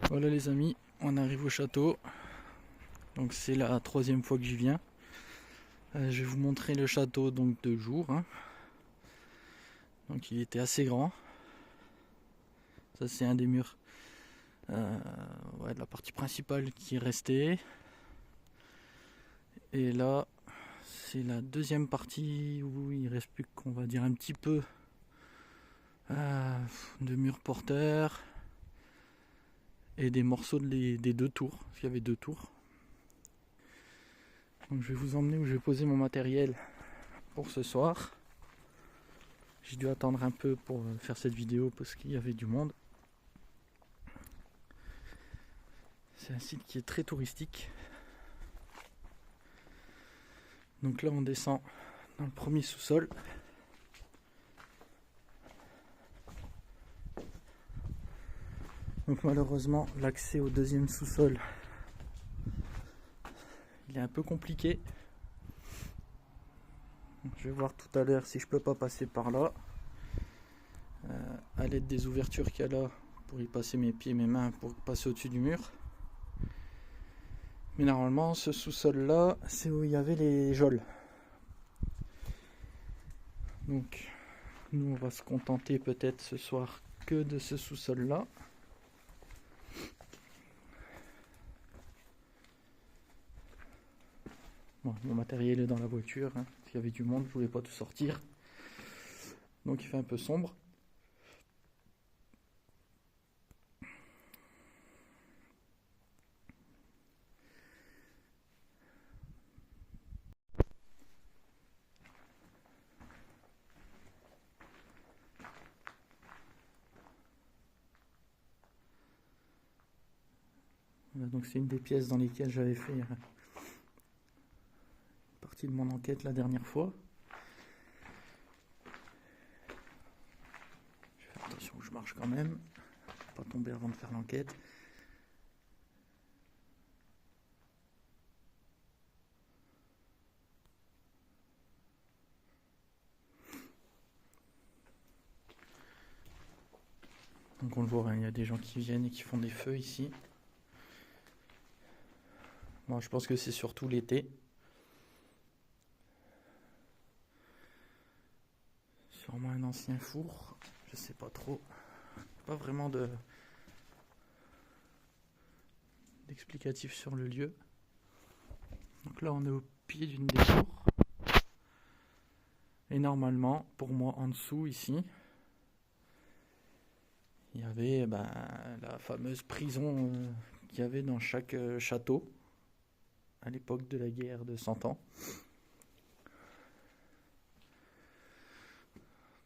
Voilà les amis, on arrive au château. Donc c'est la troisième fois que j'y viens. Je vais vous montrer le château donc de jour. Donc il était assez grand. Ça c'est un des murs de la partie principale qui est resté. Et là c'est la deuxième partie où il reste plus qu'on va dire un petit peu de murs porteurs et des morceaux des deux tours. Parce qu'il y avait deux tours. Donc je vais vous emmener où je vais poser mon matériel pour ce soir. J'ai dû attendre un peu pour faire cette vidéo parce qu'il y avait du monde. C'est un site qui est très touristique. Donc là on descend dans le premier sous-sol. Donc malheureusement l'accès au deuxième sous-sol il est un peu compliqué. Je vais voir tout à l'heure si je peux pas passer par là. À l'aide des ouvertures qu'il y a là pour y passer mes pieds et mes mains pour passer au-dessus du mur. Mais normalement ce sous-sol là c'est où il y avait les geôles. Donc nous on va se contenter peut-être ce soir que de ce sous-sol là. Bon, mon matériel est dans la voiture, parce qu'il y avait du monde, je voulais pas tout sortir. Donc il fait un peu sombre. Voilà, donc c'est une des pièces dans lesquelles j'avais fait une partie de mon enquête la dernière fois. Je vais faire attention où je marche quand même, pas tomber avant de faire l'enquête. Donc on le voit, il y a des gens qui viennent et qui font des feux ici. Bon, je pense que c'est surtout l'été. Sûrement un ancien four, je sais pas trop. Pas vraiment d'explicatif sur le lieu. Donc là on est au pied d'une des tours. Et normalement, pour moi en dessous ici, il y avait la fameuse prison qu'il y avait dans chaque château à l'époque de la guerre de 100 ans.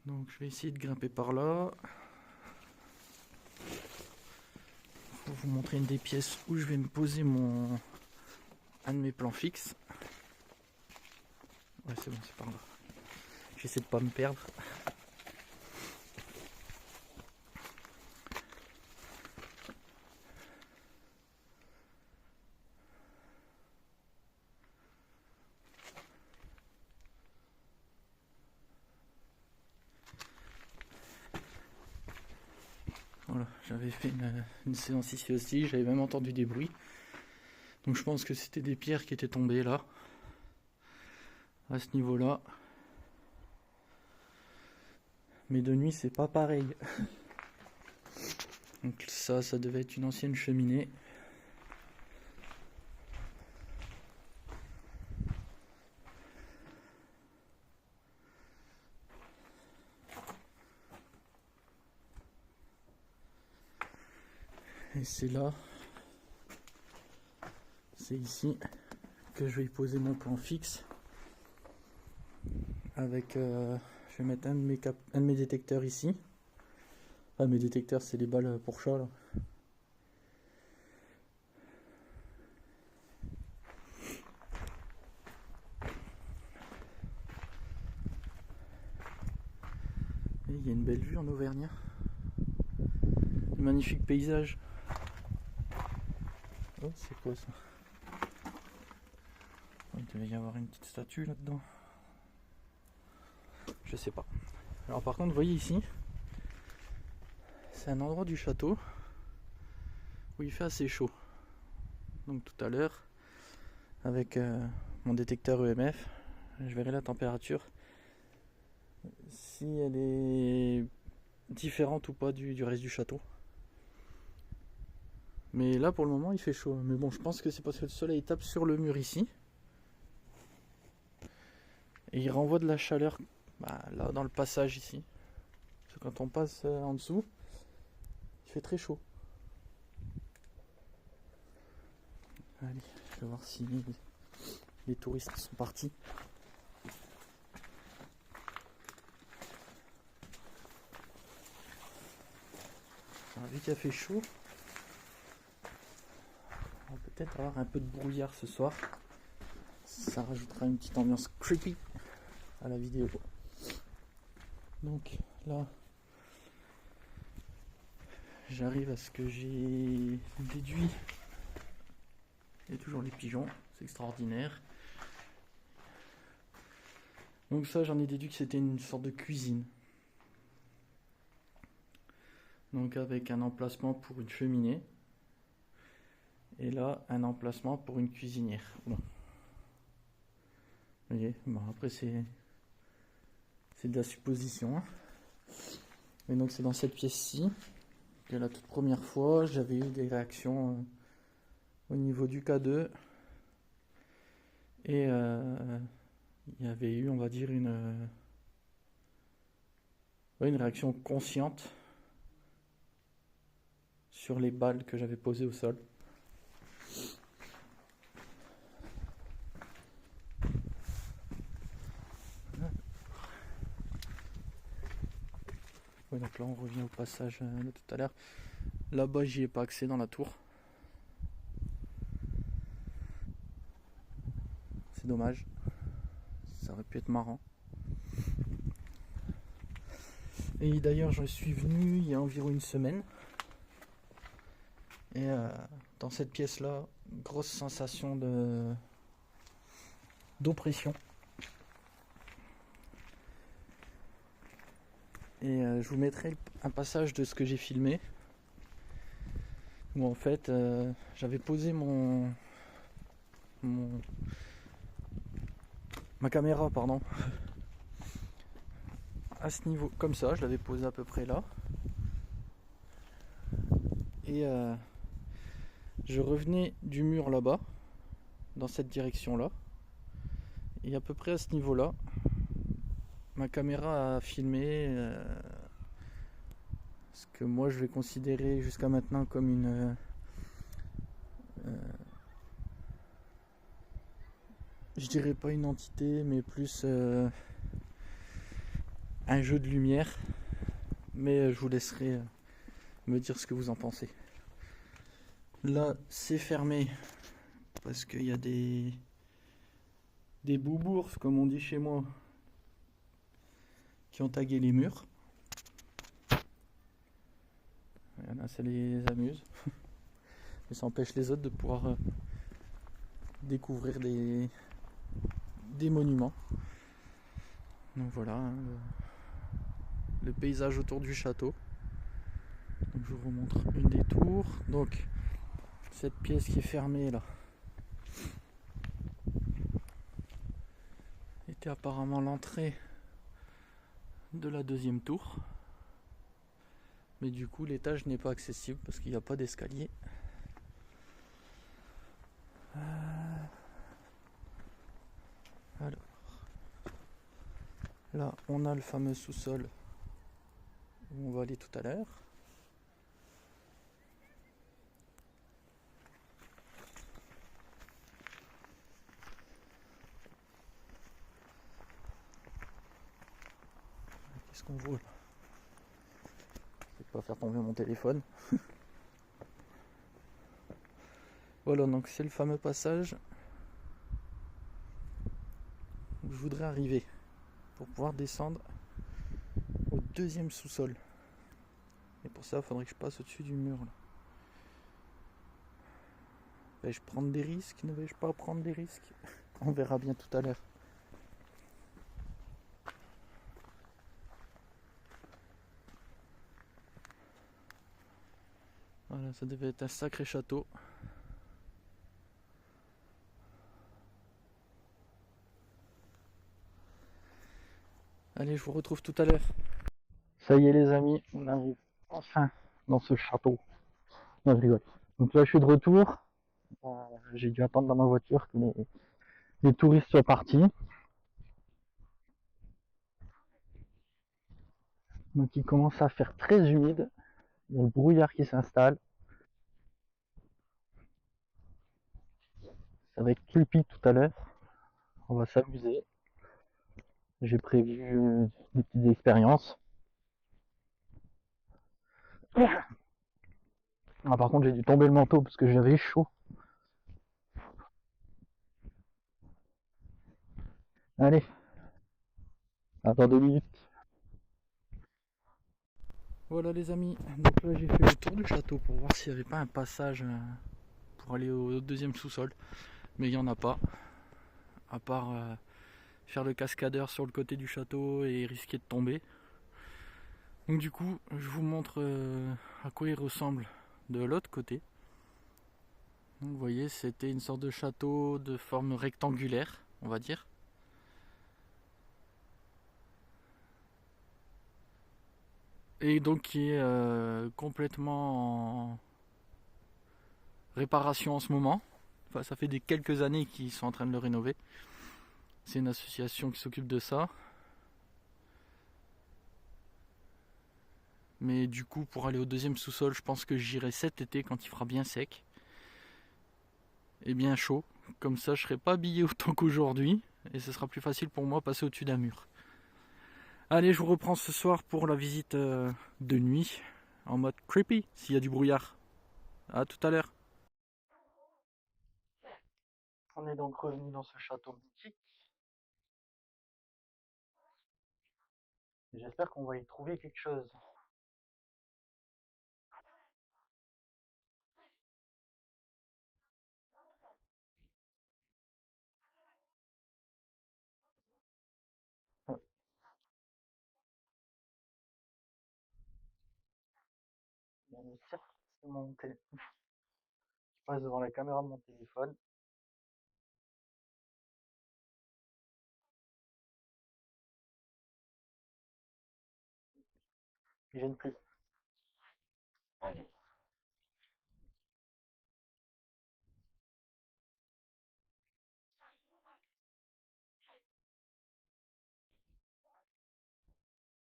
Donc je vais essayer de grimper par là. Pour vous montrer une des pièces où je vais me poser un de mes plans fixes. Ouais, c'est bon, c'est par là. J'essaie de pas me perdre. Voilà, j'avais fait une séance ici aussi, j'avais même entendu des bruits. Donc je pense que c'était des pierres qui étaient tombées là, à ce niveau-là. Mais de nuit c'est pas pareil. Donc ça devait être une ancienne cheminée. Et c'est là, c'est ici que je vais y poser mon plan fixe. Avec, je vais mettre un de mes détecteurs ici. Ah, mes détecteurs, c'est les balles pour chat là. Et il y a une belle vue en Auvergne. Un magnifique paysage. Oh, c'est quoi ça? Il devait y avoir une petite statue là-dedans. Je sais pas. Alors par contre, vous voyez ici, c'est un endroit du château où il fait assez chaud. Donc tout à l'heure, avec mon détecteur EMF, je verrai la température, si elle est différente ou pas du reste du château. Mais là pour le moment il fait chaud. Mais bon, je pense que c'est parce que le soleil tape sur le mur ici. Et il renvoie de la chaleur là dans le passage ici. Parce que quand on passe en dessous, il fait très chaud. Allez, je vais voir si les touristes sont partis. Alors, vu qu'il a fait chaud, on va peut-être avoir un peu de brouillard ce soir. Ça rajoutera une petite ambiance creepy à la vidéo. Donc là, j'arrive à ce que j'ai déduit. Il y a toujours les pigeons, c'est extraordinaire. Donc ça, j'en ai déduit que c'était une sorte de cuisine. Donc avec un emplacement pour une cheminée. Et là, un emplacement pour une cuisinière. Bon. Vous voyez, bon, après c'est de la supposition. Hein. Et donc c'est dans cette pièce-ci que la toute première fois, j'avais eu des réactions au niveau du K2. Et il y avait eu, on va dire, une réaction consciente sur les balles que j'avais posées au sol. Ouais, donc là on revient au passage de tout à l'heure. Là-bas j'y ai pas accès dans la tour. C'est dommage. Ça aurait pu être marrant. Et d'ailleurs je suis venu il y a environ une semaine. Et dans cette pièce là, grosse sensation d'oppression. Et je vous mettrai un passage de ce que j'ai filmé. Où en fait j'avais posé ma caméra à ce niveau, comme ça, je l'avais posé à peu près là. Et je revenais du mur là-bas, dans cette direction-là. Et à peu près à ce niveau-là, ma caméra a filmé ce que moi je vais considérer jusqu'à maintenant comme une je dirais pas une entité, mais plus un jeu de lumière. Mais je vous laisserai me dire ce que vous en pensez. Là c'est fermé parce qu'il y a des boubours, comme on dit chez moi, qui ont tagué les murs. Là, ça les amuse. Mais ça empêche les autres de pouvoir découvrir des monuments. Donc voilà, hein, le paysage autour du château. Donc je vous remontre une des tours. Donc cette pièce qui est fermée là était apparemment l'entrée de la deuxième tour. Mais du coup l'étage n'est pas accessible parce qu'il n'y a pas d'escalier. Alors là on a le fameux sous-sol où on va aller tout à l'heure. Qu'est-ce qu'on voit là? Je vais pas faire tomber mon téléphone. Voilà, donc c'est le fameux passage où je voudrais arriver pour pouvoir descendre au deuxième sous-sol. Et pour ça, il faudrait que je passe au-dessus du mur. Là. Vais-je prendre des risques? Ne vais-je pas prendre des risques? On verra bien tout à l'heure. Voilà, Ça devait être un sacré château. Allez, je vous retrouve tout à l'heure. Ça y est les amis, on arrive enfin dans ce château. Non, je rigole. Donc là je suis de retour. J'ai dû attendre dans ma voiture que les touristes soient partis. Donc il commence à faire très humide. Il y a le brouillard qui s'installe. Ça va être creepy tout à l'heure. On va s'amuser. J'ai prévu des petites expériences. Ah, par contre j'ai dû tomber le manteau parce que j'avais chaud. Allez, attends 2 minutes. Voilà les amis, donc là j'ai fait le tour du château pour voir s'il n'y avait pas un passage pour aller au deuxième sous-sol. Mais il n'y en a pas. À part faire le cascadeur sur le côté du château et risquer de tomber. Donc du coup, je vous montre à quoi il ressemble de l'autre côté. Donc, vous voyez, c'était une sorte de château de forme rectangulaire, on va dire. Et donc qui est complètement en réparation en ce moment. Enfin, ça fait quelques années qu'ils sont en train de le rénover. C'est une association qui s'occupe de ça. Mais du coup, pour aller au deuxième sous-sol, je pense que j'irai cet été quand il fera bien sec et bien chaud. Comme ça, je serai pas habillé autant qu'aujourd'hui et ce sera plus facile pour moi de passer au-dessus d'un mur. Allez, je vous reprends ce soir pour la visite de nuit en mode creepy s'il y a du brouillard. A tout à l'heure. On est donc revenu dans ce château mythique. J'espère qu'on va y trouver quelque chose. Il y a une cirque qui est montée. Je passe devant la caméra de mon téléphone. Il gêne plus.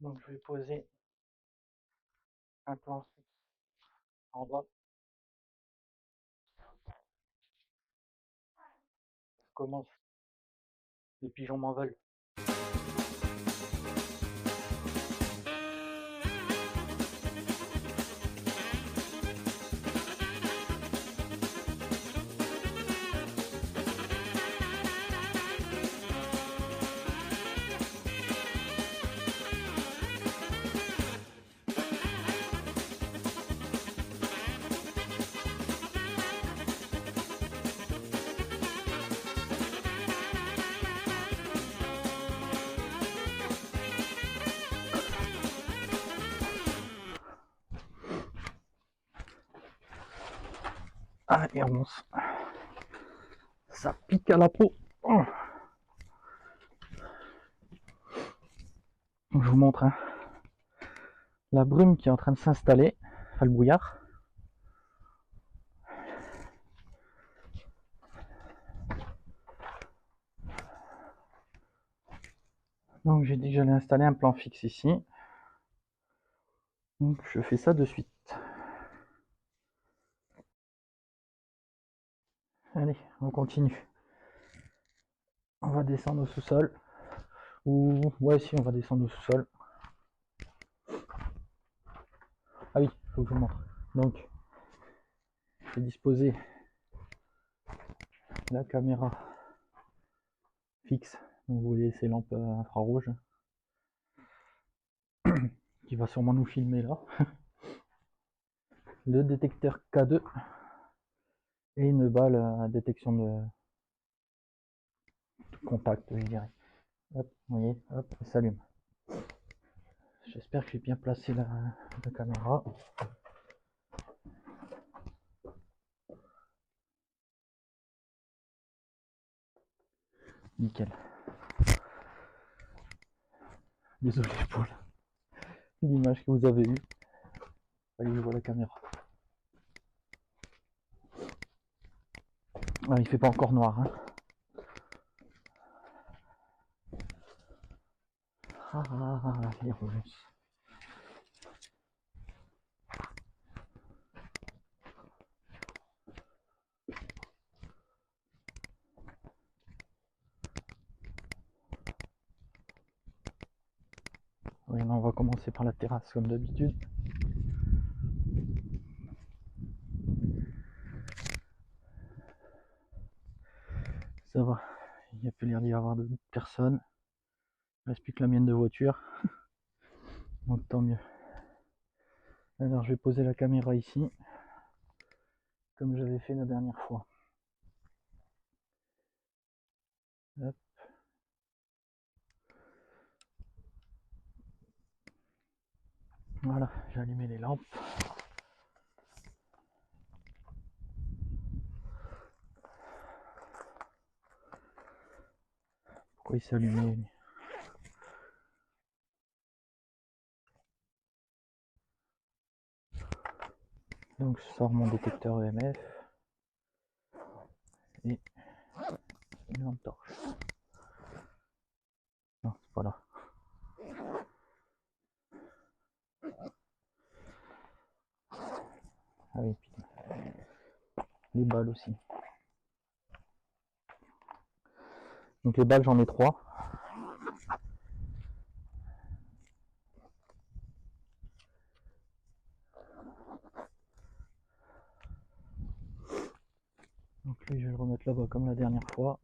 Donc je vais poser un plan en bas. Je commence. Les pigeons m'en veulent. Ah, et 11. Ça pique à la peau. Je vous montre hein, la brume qui est en train de s'installer, enfin le brouillard. Donc j'ai dit que j'allais installer un plan fixe ici. Donc je fais ça de suite. Allez, on continue. On va descendre au sous-sol. Ou ouais si on va descendre au sous-sol. Ah oui, il faut que je vous montre. Donc j'ai disposé la caméra fixe. Donc vous voyez ces lampes infrarouges qui va sûrement nous filmer là. Le détecteur K2 et une balle à détection de contact, je dirais. Hop, vous voyez, hop, ça s'allume. J'espère que j'ai bien placé la caméra. Nickel. Désolé pour l'image que vous avez eue. Allez, je vois la caméra. Ah, il fait pas encore noir. Hein. Les ronces. Oui, on va commencer par la terrasse comme d'habitude. Ça va, il n'y a plus l'air d'y avoir de personnes. Il ne reste plus que la mienne de voiture. Donc tant mieux. Alors je vais poser la caméra ici, comme j'avais fait la dernière fois. Hop. Voilà, j'ai allumé les lampes. Pourquoi il s'est allumé? Donc je sors mon détecteur EMF et une lampe torche. Non, c'est pas là. Ah oui, putain. Les balles aussi. Donc les balles, j'en ai 3. Donc lui, je vais le remettre là-bas comme la dernière fois.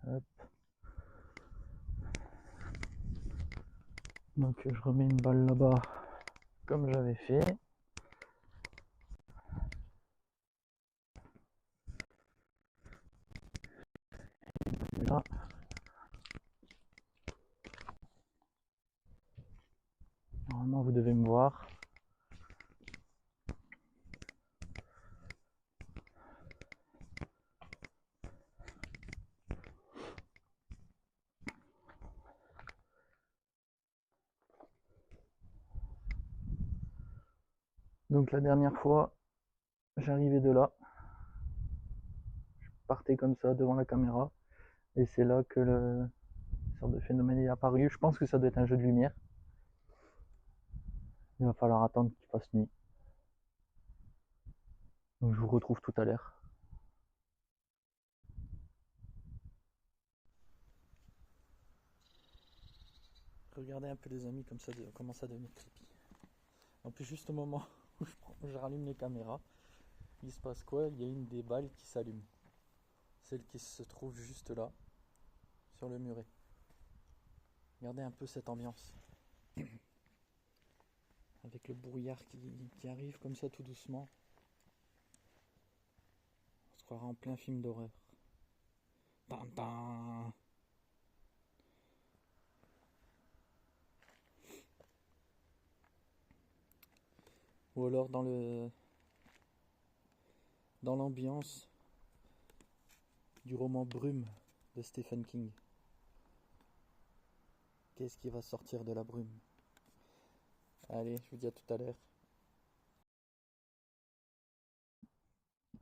Hop. Donc je remets une balle là-bas comme j'avais fait. Là. Normalement vous devez me voir. Donc la dernière fois, j'arrivais de là. Je partais comme ça devant la caméra. Et c'est là que le sorte de phénomène est apparu. Je pense que ça doit être un jeu de lumière. Il va falloir attendre qu'il fasse nuit. Donc je vous retrouve tout à l'heure. Regardez un peu les amis comme ça commence à devenir creepy. En plus juste au moment où je rallume les caméras, il se passe quoi? Il y a une des balles qui s'allume. Celle qui se trouve juste là, sur le muret. Regardez un peu cette ambiance. Avec le brouillard qui arrive comme ça tout doucement. On se croirait en plein film d'horreur. Tan, tan. Ou alors dans l'ambiance du roman Brume de Stephen King. Qu'est-ce qui va sortir de la brume? Allez, je vous dis à tout à l'heure.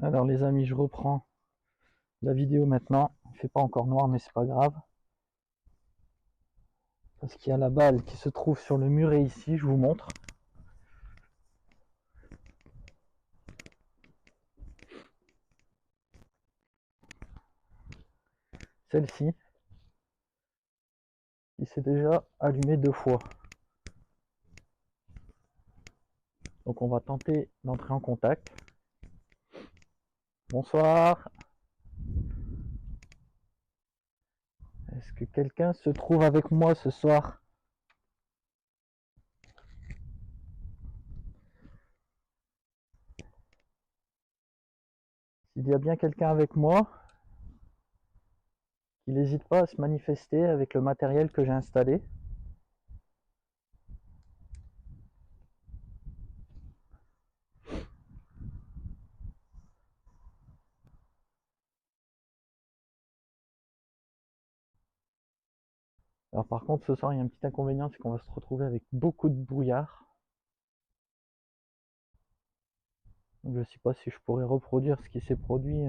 Alors les amis, je reprends la vidéo maintenant. Il fait pas encore noir, mais c'est pas grave. Parce qu'il y a la balle qui se trouve sur le muret ici, je vous montre. Celle-ci, qui s'est déjà allumée 2 fois. Donc on va tenter d'entrer en contact. Bonsoir. Est-ce que quelqu'un se trouve avec moi ce soir? S'il y a bien quelqu'un avec moi, qu'il n'hésite pas à se manifester avec le matériel que j'ai installé. Alors par contre, ce soir, il y a un petit inconvénient, c'est qu'on va se retrouver avec beaucoup de brouillard. Donc, je ne sais pas si je pourrais reproduire ce qui s'est produit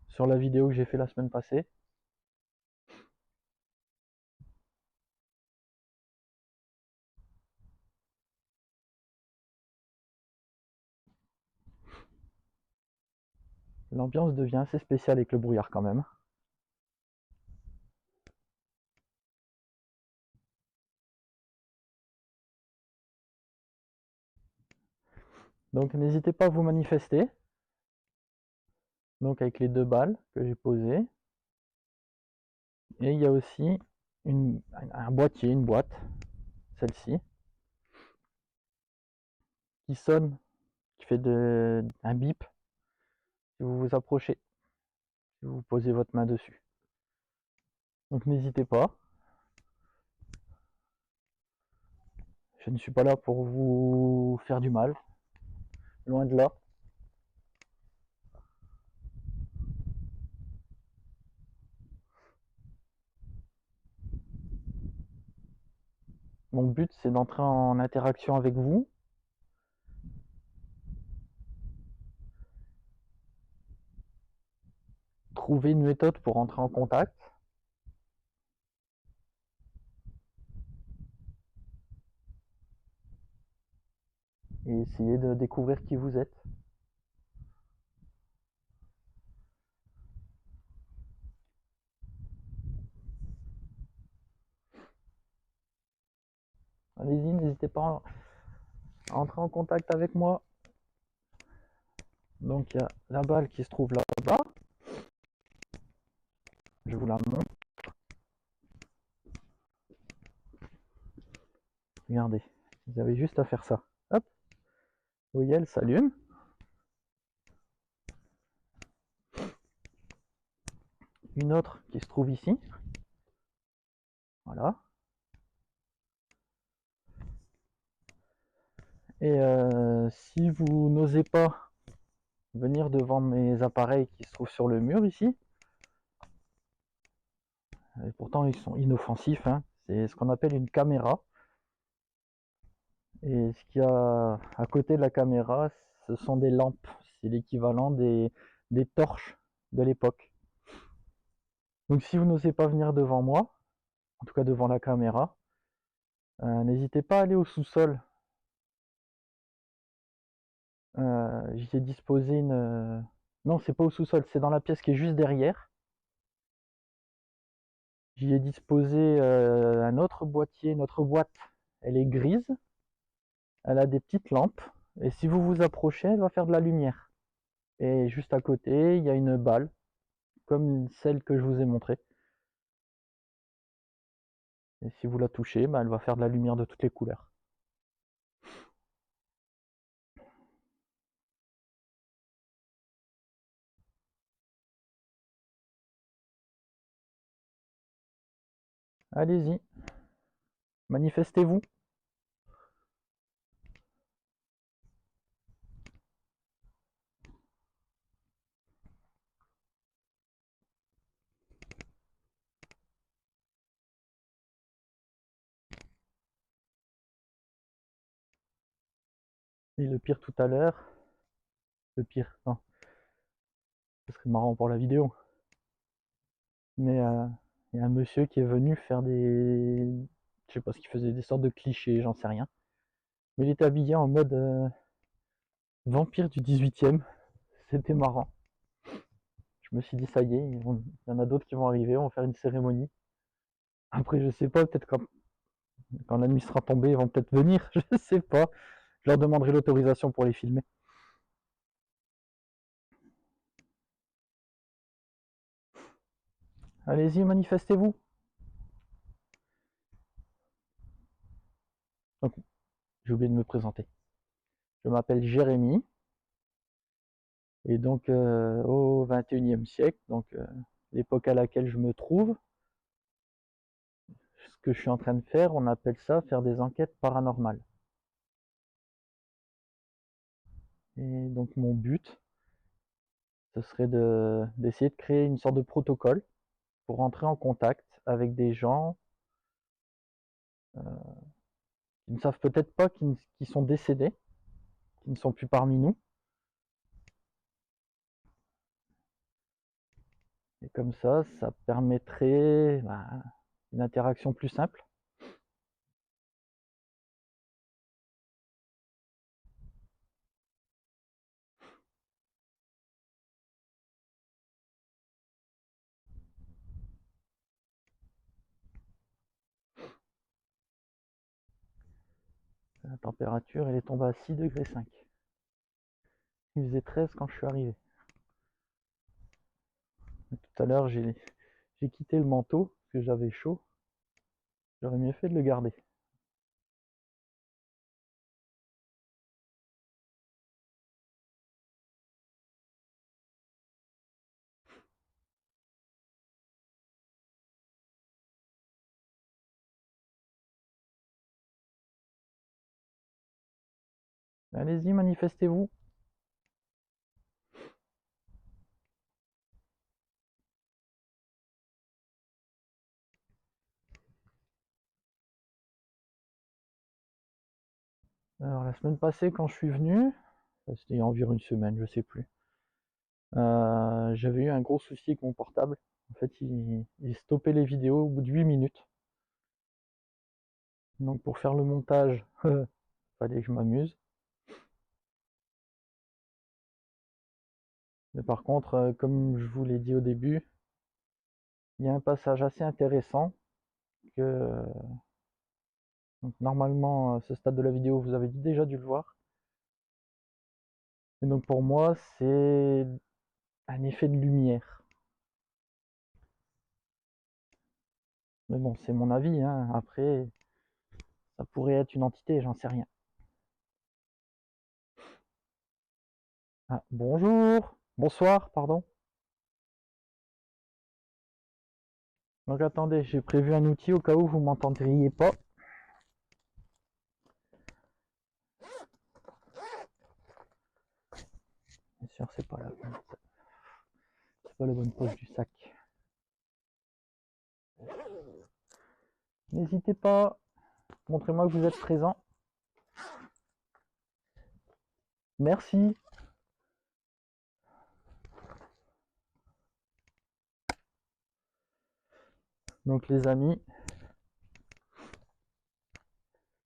sur la vidéo que j'ai fait la semaine passée. L'ambiance devient assez spéciale avec le brouillard quand même. Donc n'hésitez pas à vous manifester. Donc avec les 2 balles que j'ai posées. Et il y a aussi un boîtier, une boîte, celle-ci, qui sonne, qui fait un bip si vous vous approchez, si vous posez votre main dessus. Donc n'hésitez pas. Je ne suis pas là pour vous faire du mal, loin de là. Mon but, c'est d'entrer en interaction avec vous. Trouver une méthode pour entrer en contact. Et essayer de découvrir qui vous êtes. Allez-y, n'hésitez pas à entrer en contact avec moi. Donc il y a la balle qui se trouve là-bas. Je vous la montre. Regardez, vous avez juste à faire ça. Hop, vous voyez, elle s'allume. Une autre qui se trouve ici. Voilà. Et si vous n'osez pas venir devant mes appareils qui se trouvent sur le mur ici, et pourtant ils sont inoffensifs, hein, c'est ce qu'on appelle une caméra. Et ce qu'il y a à côté de la caméra, ce sont des lampes. C'est l'équivalent des torches de l'époque. Donc si vous n'osez pas venir devant moi, en tout cas devant la caméra, n'hésitez pas à aller au sous-sol. J'y ai disposé une... Non, c'est pas au sous-sol, c'est dans la pièce qui est juste derrière. J'y ai disposé un autre boîtier, notre boîte, elle est grise. Elle a des petites lampes. Et si vous vous approchez, elle va faire de la lumière. Et juste à côté, il y a une balle, comme celle que je vous ai montrée. Et si vous la touchez, bah, elle va faire de la lumière de toutes les couleurs. Allez-y, manifestez-vous. Et le pire tout à l'heure, le pire, non, ce serait marrant pour la vidéo. Mais il y a un monsieur qui est venu faire des... Je sais pas ce qu'il faisait, des sortes de clichés, j'en sais rien. Mais il était habillé en mode vampire du 18e. C'était marrant. Je me suis dit, ça y est, il y en a d'autres qui vont arriver, on va faire une cérémonie. Après, je sais pas, peut-être quand la nuit sera tombée, ils vont peut-être venir, je sais pas. Je leur demanderai l'autorisation pour les filmer. Allez-y, manifestez-vous. Donc, j'ai oublié de me présenter. Je m'appelle Jérémy. Et donc, au 21e siècle, donc l'époque à laquelle je me trouve, ce que je suis en train de faire, on appelle ça faire des enquêtes paranormales. Et donc, mon but, ce serait d'essayer de créer une sorte de protocole pour entrer en contact avec des gens qui ne savent peut-être pas qu'ils sont décédés, qui ne sont plus parmi nous. Et comme ça permettrait une interaction plus simple. La température, elle est tombée à 6 degrés 5. Il faisait 13 quand je suis arrivé. Tout à l'heure, j'ai quitté le manteau parce que j'avais chaud. J'aurais mieux fait de le garder. Allez-y, manifestez-vous. Alors, la semaine passée, quand je suis venu, c'était il y a environ une semaine, je sais plus, j'avais eu un gros souci avec mon portable. En fait, il stoppait les vidéos au bout de 8 minutes. Donc, pour faire le montage, fallait que je m'amuse. Mais par contre, comme je vous l'ai dit au début, il y a un passage assez intéressant que donc, normalement, à ce stade de la vidéo, vous avez déjà dû le voir. Et donc pour moi, c'est un effet de lumière. Mais bon, c'est mon avis, hein. Après, ça pourrait être une entité, j'en sais rien. Ah, bonjour, bonsoir, pardon. Donc attendez, j'ai prévu un outil au cas où vous m'entendriez pas. Bien sûr, c'est pas la bonne poche du sac. N'hésitez pas, montrez-moi que vous êtes présent. Merci. Donc les amis,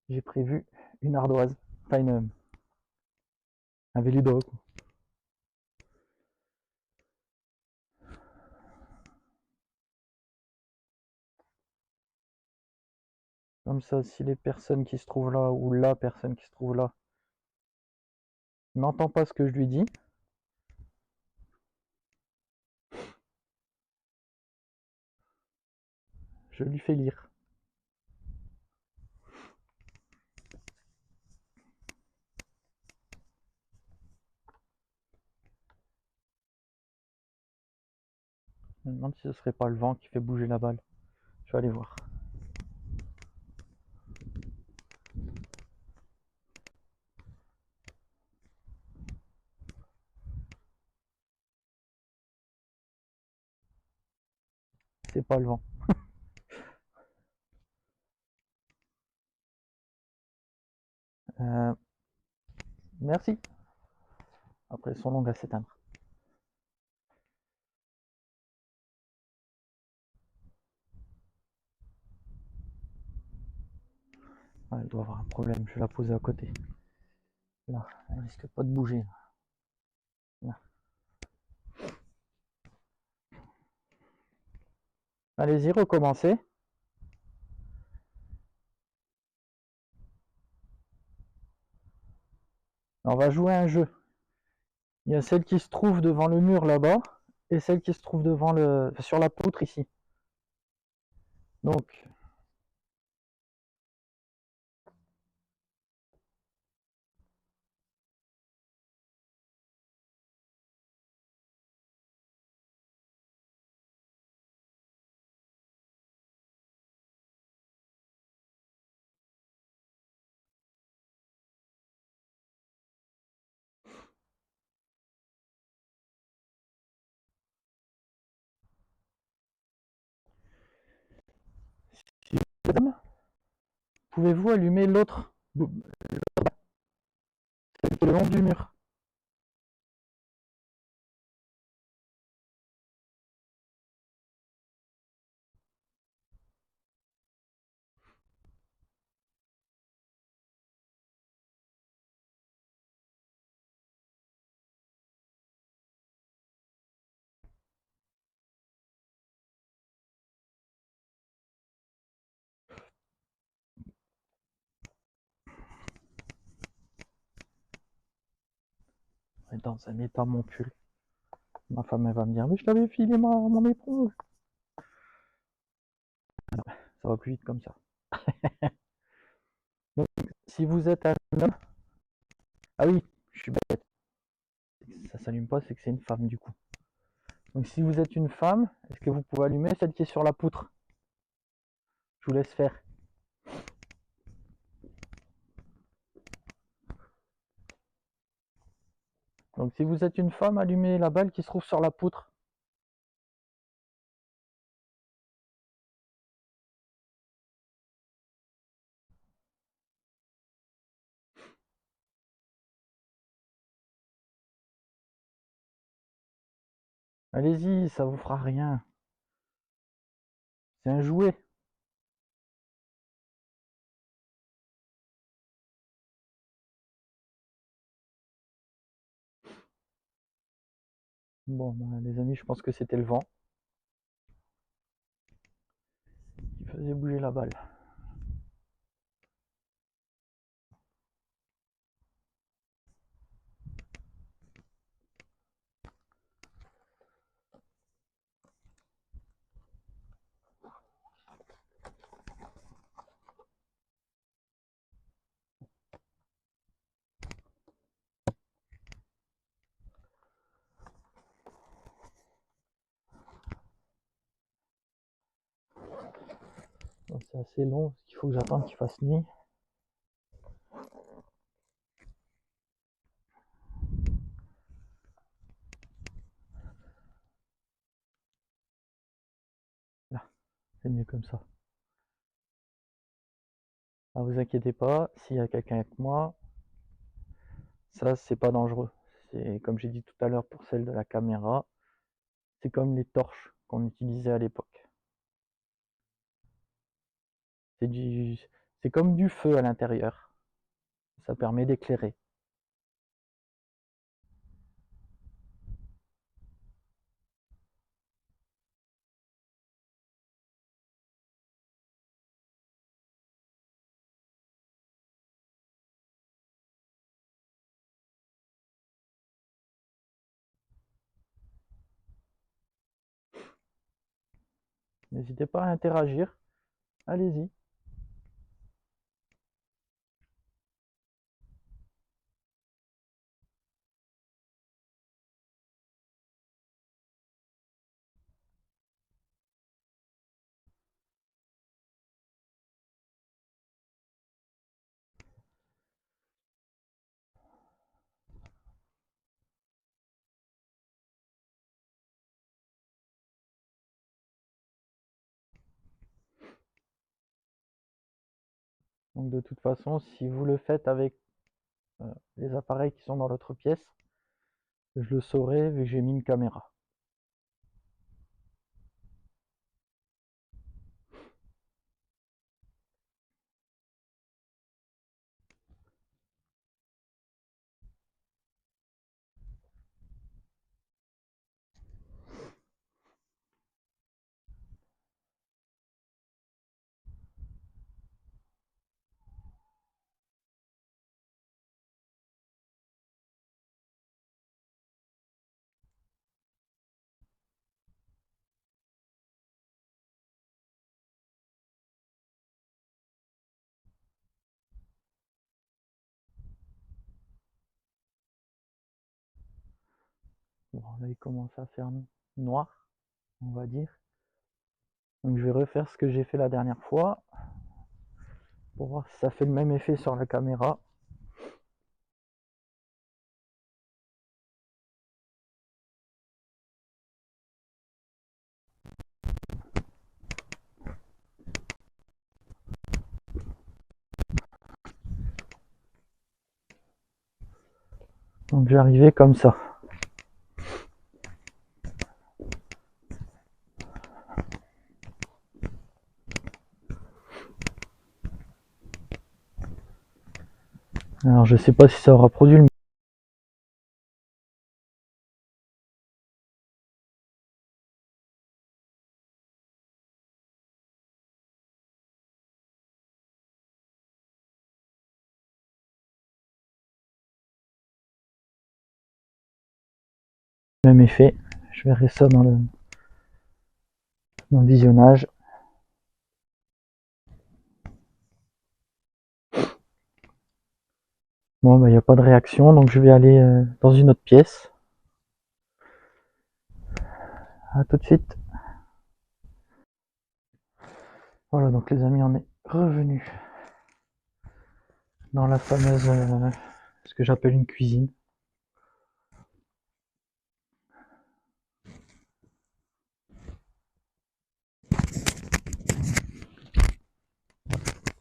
j'ai prévu une ardoise, enfin un véludreux. Comme ça, si les personnes qui se trouvent là, ou la personne qui se trouve là, n'entend pas ce que je lui dis, je lui fais lire. Je me demande si ce serait pas le vent qui fait bouger la balle. Je vais aller voir. C'est pas le vent. Euh, merci. Après, elles sont longues à s'éteindre. Ah, elle doit avoir un problème. Je vais la poser à côté. Là, elle risque pas de bouger. Là. Allez-y, recommencez. On va jouer à un jeu. Il y a celle qui se trouve devant le mur là-bas et celle qui se trouve sur la poutre ici. Donc, madame, pouvez-vous allumer l'autre, celle qui est le long du mur? Dans un état mon pull. Ma femme elle va me dire mais je t'avais filé mon éponge. Ça va plus vite comme ça. Donc, si vous êtes un homme, ah oui, je suis bête. Ça s'allume pas, c'est que c'est une femme du coup. Donc si vous êtes une femme, est-ce que vous pouvez allumer celle qui est sur la poutre? Je vous laisse faire. Donc si vous êtes une femme, allumez la balle qui se trouve sur la poutre. Allez-y, ça vous fera rien. C'est un jouet. Bon, bah, les amis, je pense que c'était le vent qui faisait bouger la balle. C'est assez long, parce qu'il faut que j'attende qu'il fasse nuit. Là, c'est mieux comme ça. Ne vous inquiétez pas, s'il y a quelqu'un avec moi, ça c'est pas dangereux. C'est comme j'ai dit tout à l'heure pour celle de la caméra, c'est comme les torches qu'on utilisait à l'époque. C'est comme du feu à l'intérieur. Ça permet d'éclairer. N'hésitez pas à interagir. Allez-y. Donc de toute façon, si vous le faites avec les appareils qui sont dans l'autre pièce, je le saurai vu que j'ai mis une caméra. Bon, là il commence à faire noir, on va dire. Donc je vais refaire ce que j'ai fait la dernière fois pour voir si ça fait le même effet sur la caméra. Donc je vais arriver comme ça. Alors je sais pas si ça aura produit le même effet. Je verrai ça dans le visionnage. Bon, bah, il n'y a pas de réaction, donc je vais aller dans une autre pièce. À tout de suite. Voilà, donc les amis, on est revenu dans la fameuse, ce que j'appelle une cuisine.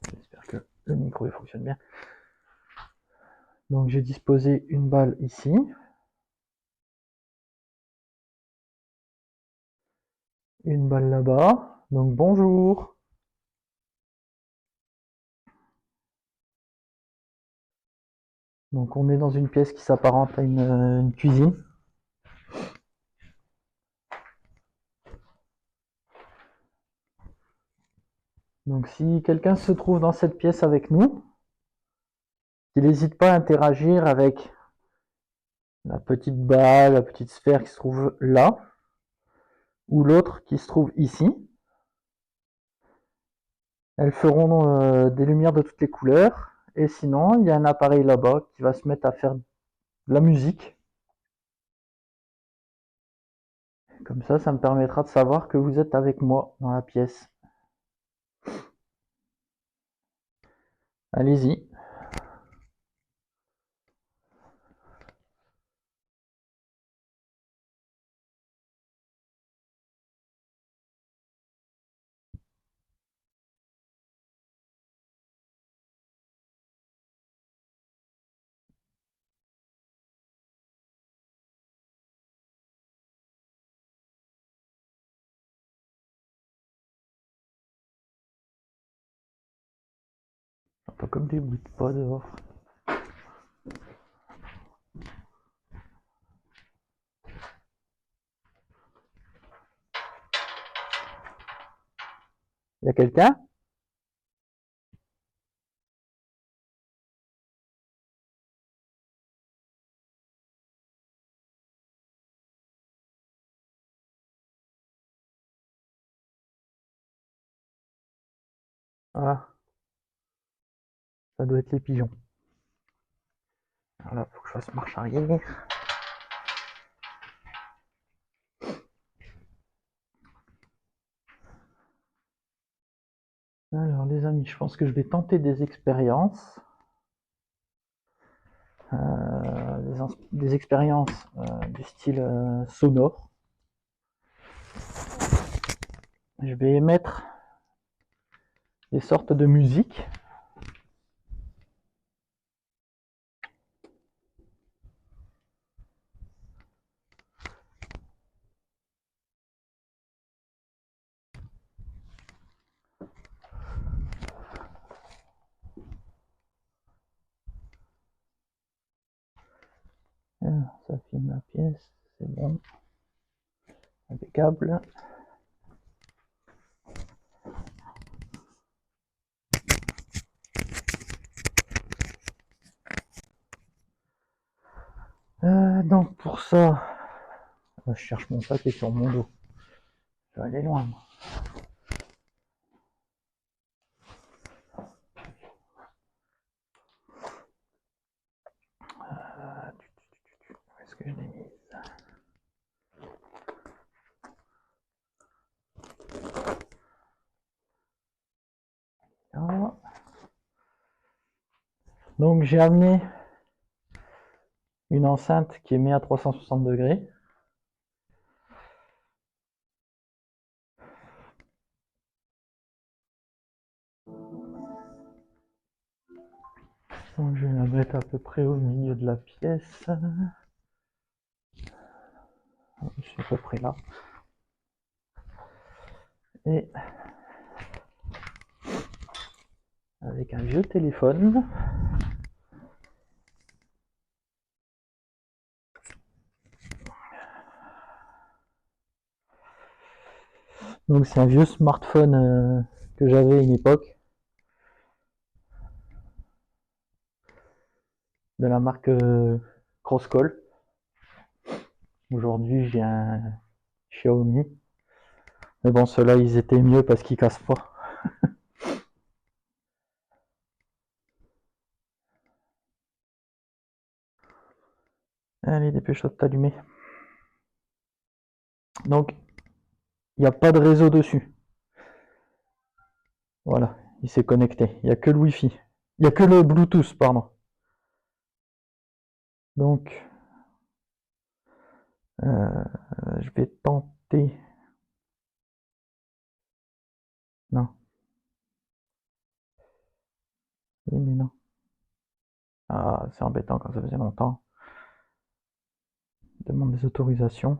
J'espère que le micro il fonctionne bien. Donc j'ai disposé une balle ici. Une balle là-bas. Donc bonjour. Donc on est dans une pièce qui s'apparente à une cuisine. Donc si quelqu'un se trouve dans cette pièce avec nous, il n'hésite pas à interagir avec la petite balle, la petite sphère qui se trouve là, ou l'autre qui se trouve ici. Elles feront des lumières de toutes les couleurs. Et sinon, il y a un appareil là-bas qui va se mettre à faire de la musique. Comme ça me permettra de savoir que vous êtes avec moi dans la pièce. Allez-y. J'entends comme des bruits de pas dehors. Il y a quelqu'un? Ah, ça doit être les pigeons. Voilà, faut que je fasse marche arrière. Alors les amis, je pense que je vais tenter des expériences. Des expériences du style sonore. Je vais émettre des sortes de musique. Alors, ça filme la pièce, c'est bon. Impeccable. Donc pour ça, je cherche mon sac qui est sur mon dos. Je vais aller loin, moi. Où est-ce que je l'ai mise? Là. Donc j'ai amené une enceinte qui est mise à 360 degrés. Donc je vais la mettre à peu près au milieu de la pièce. Je suis à peu près là. Et avec un vieux téléphone. Donc c'est un vieux smartphone que j'avais à une époque. De la marque Crosscall. Aujourd'hui j'ai un Xiaomi. Mais bon, ceux-là ils étaient mieux parce qu'ils cassent pas. Allez, dépêche-toi de t'allumer. Donc, il n'y a pas de réseau dessus. Voilà, il s'est connecté. Il n'y a que le Wi-Fi. Il n'y a que le Bluetooth, pardon. Donc, je vais tenter. Non. Oui, mais non. Ah, c'est embêtant quand ça faisait longtemps. Demande des autorisations.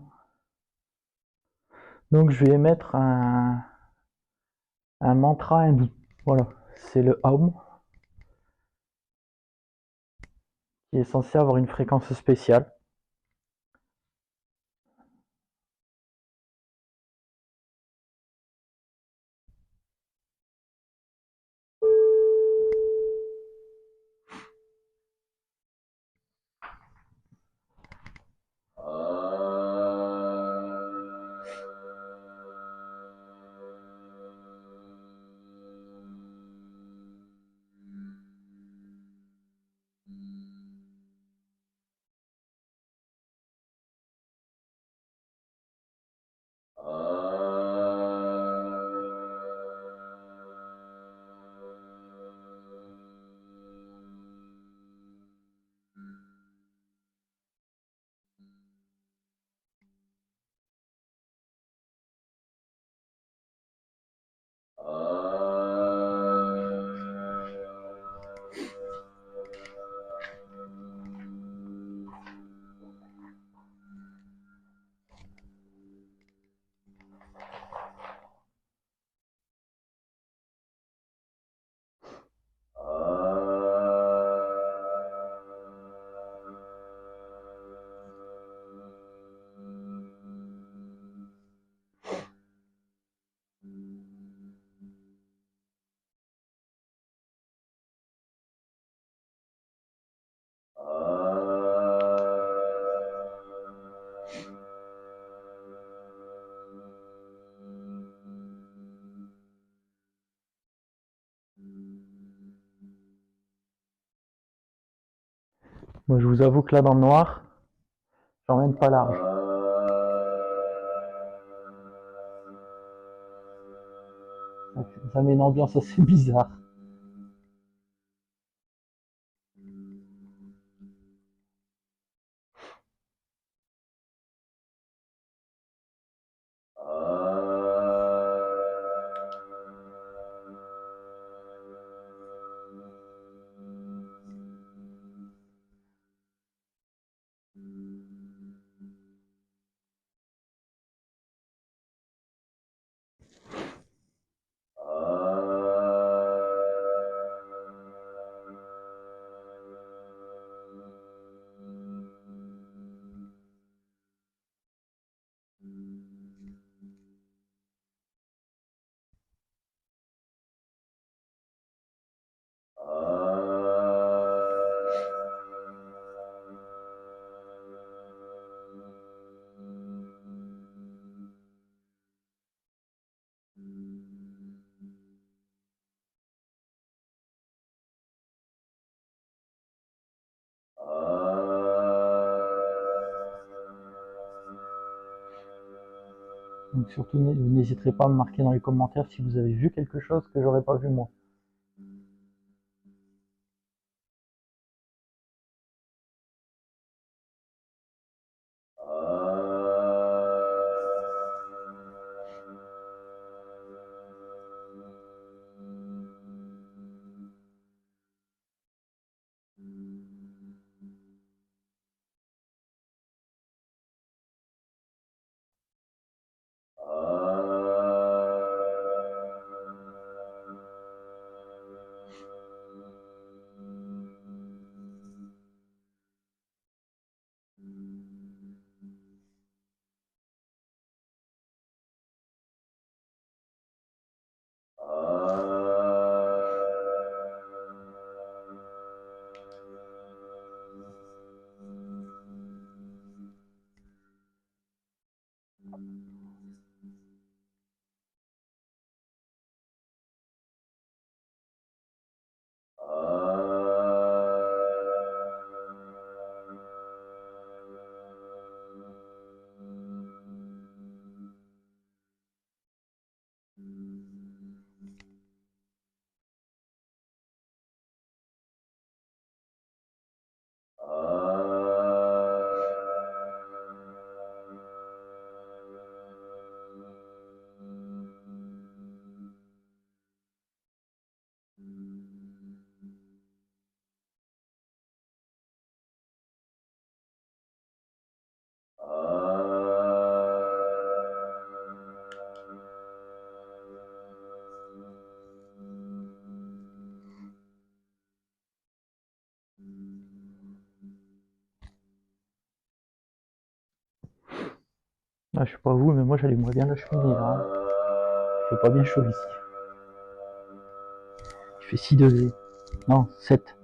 Donc, je vais émettre un mantra hindou. Voilà, c'est le Aum, qui est censé avoir une fréquence spéciale. Moi, je vous avoue que là, dans le noir, j'emmène pas large. Ça met une ambiance assez bizarre. Donc surtout, vous n'hésiterez pas à me marquer dans les commentaires si vous avez vu quelque chose que j'aurais pas vu moi. Ah, je sais pas vous, mais moi j'allumerais bien la cheminée là, hein. Il fait pas bien chaud ici. Il fait 6 degrés. Non, 7.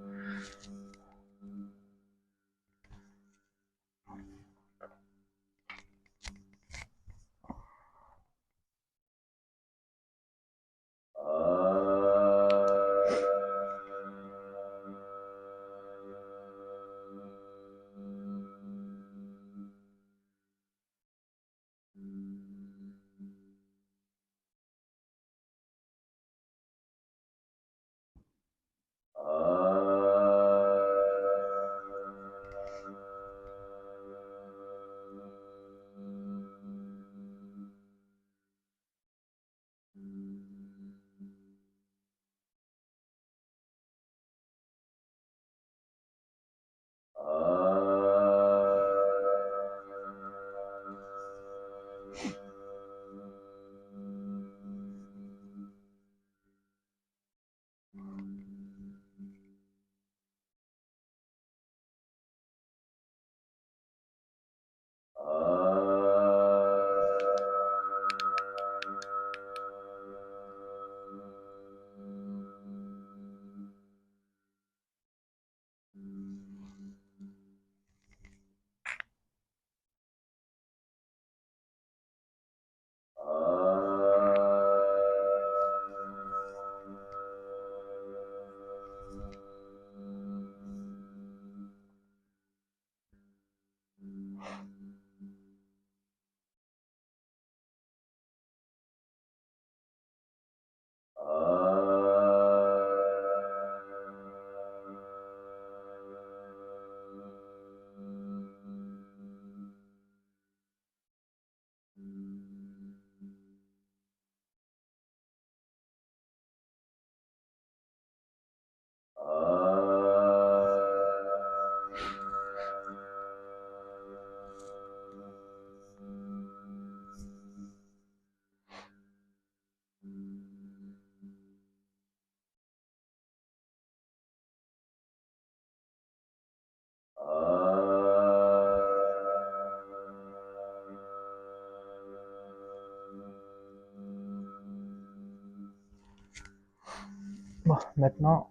Bon, maintenant,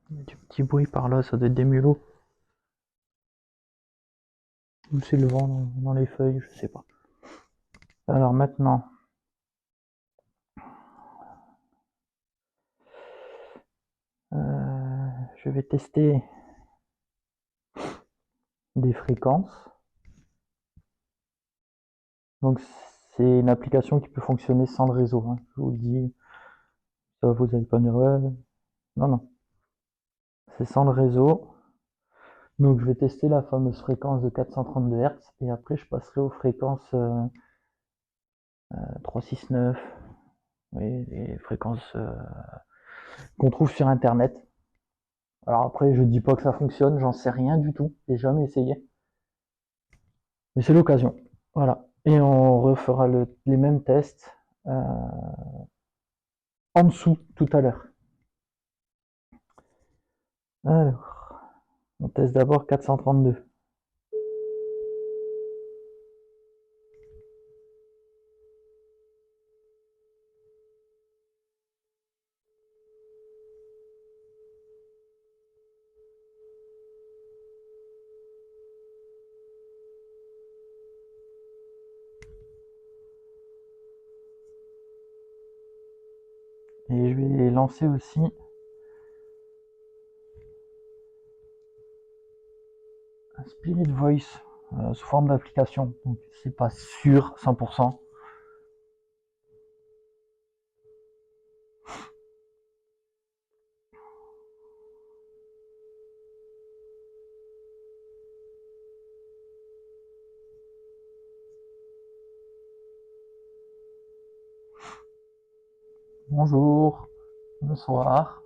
il y a du petit bruit par là, ça doit être des mulots. Ou c'est le vent dans les feuilles, je sais pas. Alors maintenant, je vais tester des fréquences. Donc c'est une application qui peut fonctionner sans le réseau, hein. Je vous le dis, ça vous n'allez pas me dire ouais. Non, non, c'est sans le réseau. Donc je vais tester la fameuse fréquence de 432 Hz et après je passerai aux fréquences 369, oui, les fréquences qu'on trouve sur internet. Alors après je dis pas que ça fonctionne, j'en sais rien du tout, j'ai jamais essayé. Mais c'est l'occasion. Voilà. Et on refera les mêmes tests en dessous tout à l'heure. Alors, on teste d'abord 432. Et je vais lancer aussi un Spirit Voice sous forme d'application. Donc c'est pas sûr 100%. Bonjour, bonsoir.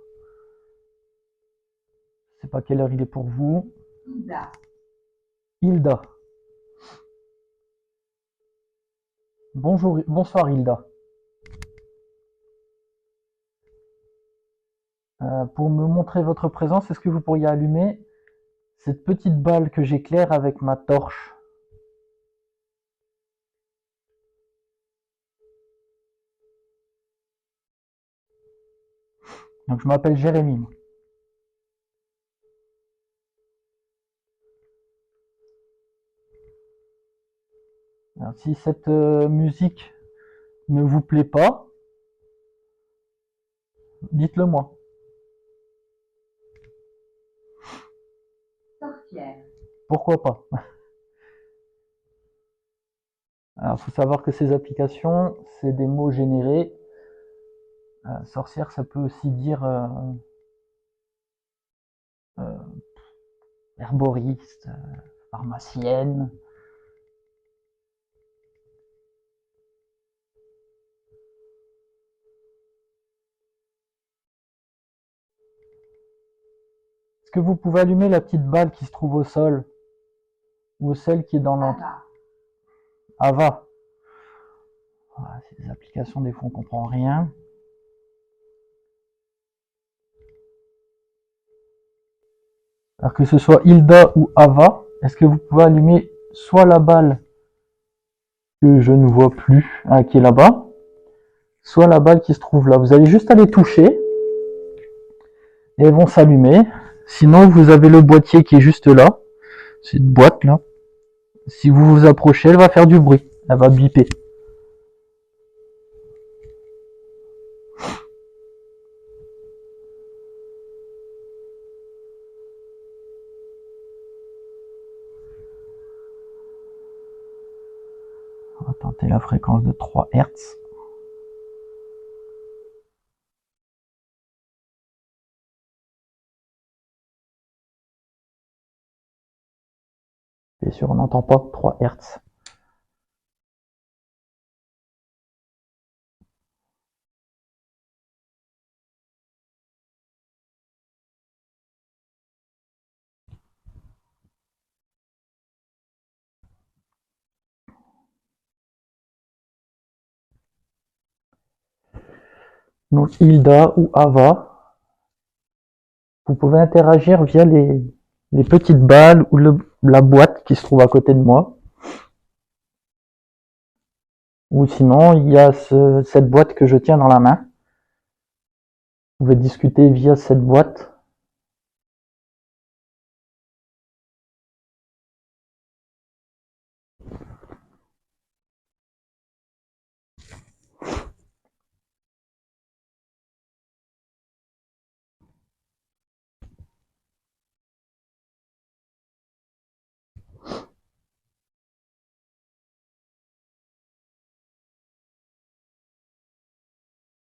Je sais pas quelle heure il est pour vous. Hilda. Hilda. Bonjour, bonsoir Hilda. Pour me montrer votre présence, est-ce que vous pourriez allumer cette petite balle que j'éclaire avec ma torche? Donc je m'appelle Jérémy. Alors, si cette musique ne vous plaît pas, dites-le moi. Sorcière. Pourquoi pas? Alors, il faut savoir que ces applications, c'est des mots générés. Sorcière, ça peut aussi dire euh, herboriste, pharmacienne. Est-ce que vous pouvez allumer la petite balle qui se trouve au sol? Ou celle qui est dans l'entrée? Ava. Voilà, c'est des applications, des fois on comprend rien. Alors que ce soit Hilda ou Ava, est-ce que vous pouvez allumer soit la balle que je ne vois plus, qui est là-bas, soit la balle qui se trouve là. Vous allez juste aller toucher et elles vont s'allumer. Sinon, vous avez le boîtier qui est juste là, cette boîte là. Si vous vous approchez, elle va faire du bruit, elle va biper. On va tenter la fréquence de 3 Hz. Bien sûr, on n'entend pas 3 Hz. Donc Hilda ou Ava, vous pouvez interagir via les petites balles ou la boîte qui se trouve à côté de moi. Ou sinon, il y a cette boîte que je tiens dans la main. Vous pouvez discuter via cette boîte.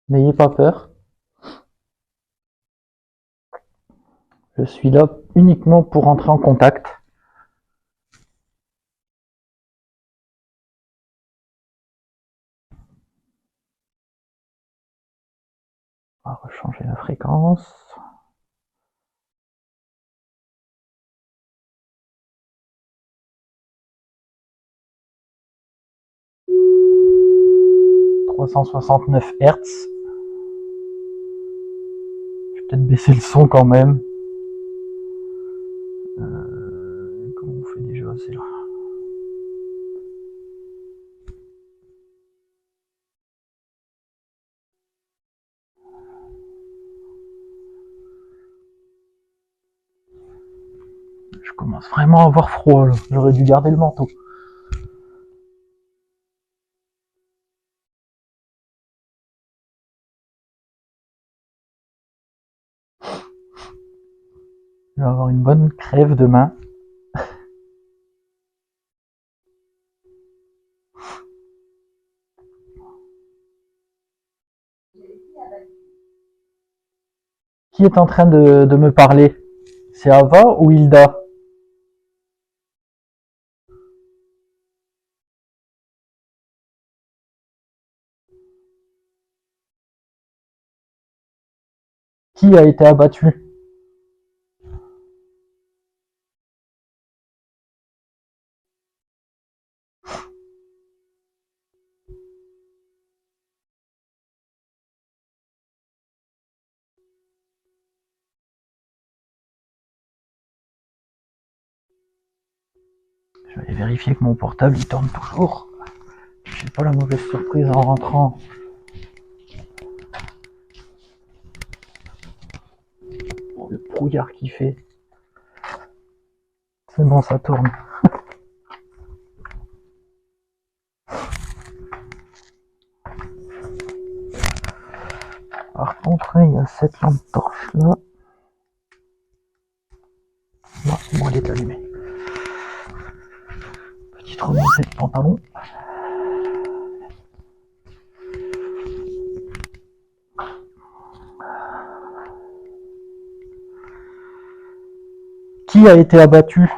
N'ayez pas peur. Je suis là uniquement pour entrer en contact. On va rechanger la fréquence. « 369 Hz. Je vais peut-être baisser le son quand même. Comment on fait déjà? C'est là. Je commence vraiment à avoir froid là. J'aurais dû garder le manteau. Je vais avoir une bonne crève demain. Qui est en train de me parler? C'est Ava ou Hilda? Qui a été abattu? Je vais aller vérifier que mon portable il tourne toujours. J'ai pas la mauvaise surprise en rentrant. Oh, le brouillard qu'il fait. C'est bon, ça tourne. Par contre, il y a cette lampe torche là. Non, bon, elle est allumée. Petite remontée de pantalon. Qui a été abattu?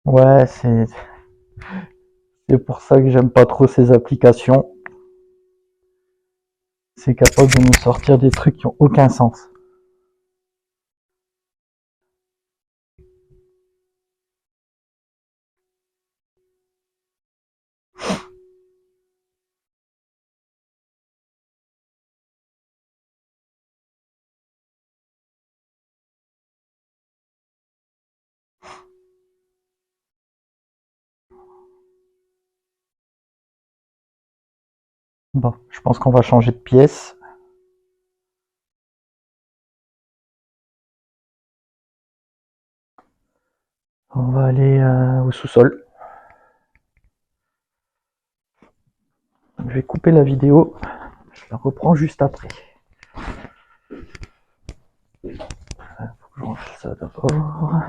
Ouais, c'est pour ça que j'aime pas trop ces applications. C'est capable de nous sortir des trucs qui ont aucun sens. Bon, je pense qu'on va changer de pièce. On va aller au sous-sol. Je vais couper la vidéo. Je la reprends juste après. Faut que je range ça d'abord.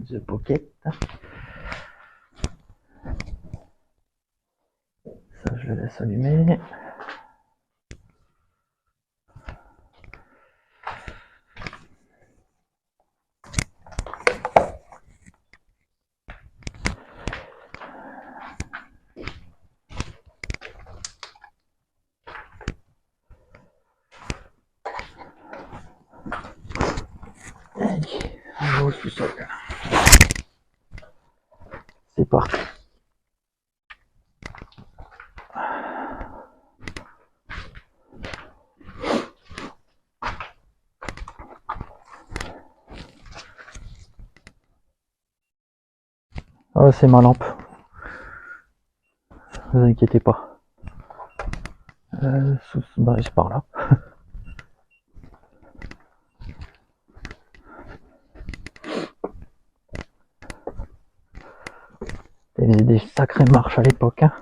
The Pocket. Ça, je le laisse allumer. Allez, on va au sous-sol. C'est parti. Ah, c'est ma lampe. Ne vous inquiétez pas. Bah, c'est par là. Il faisait des sacrées marches à l'époque. Hein.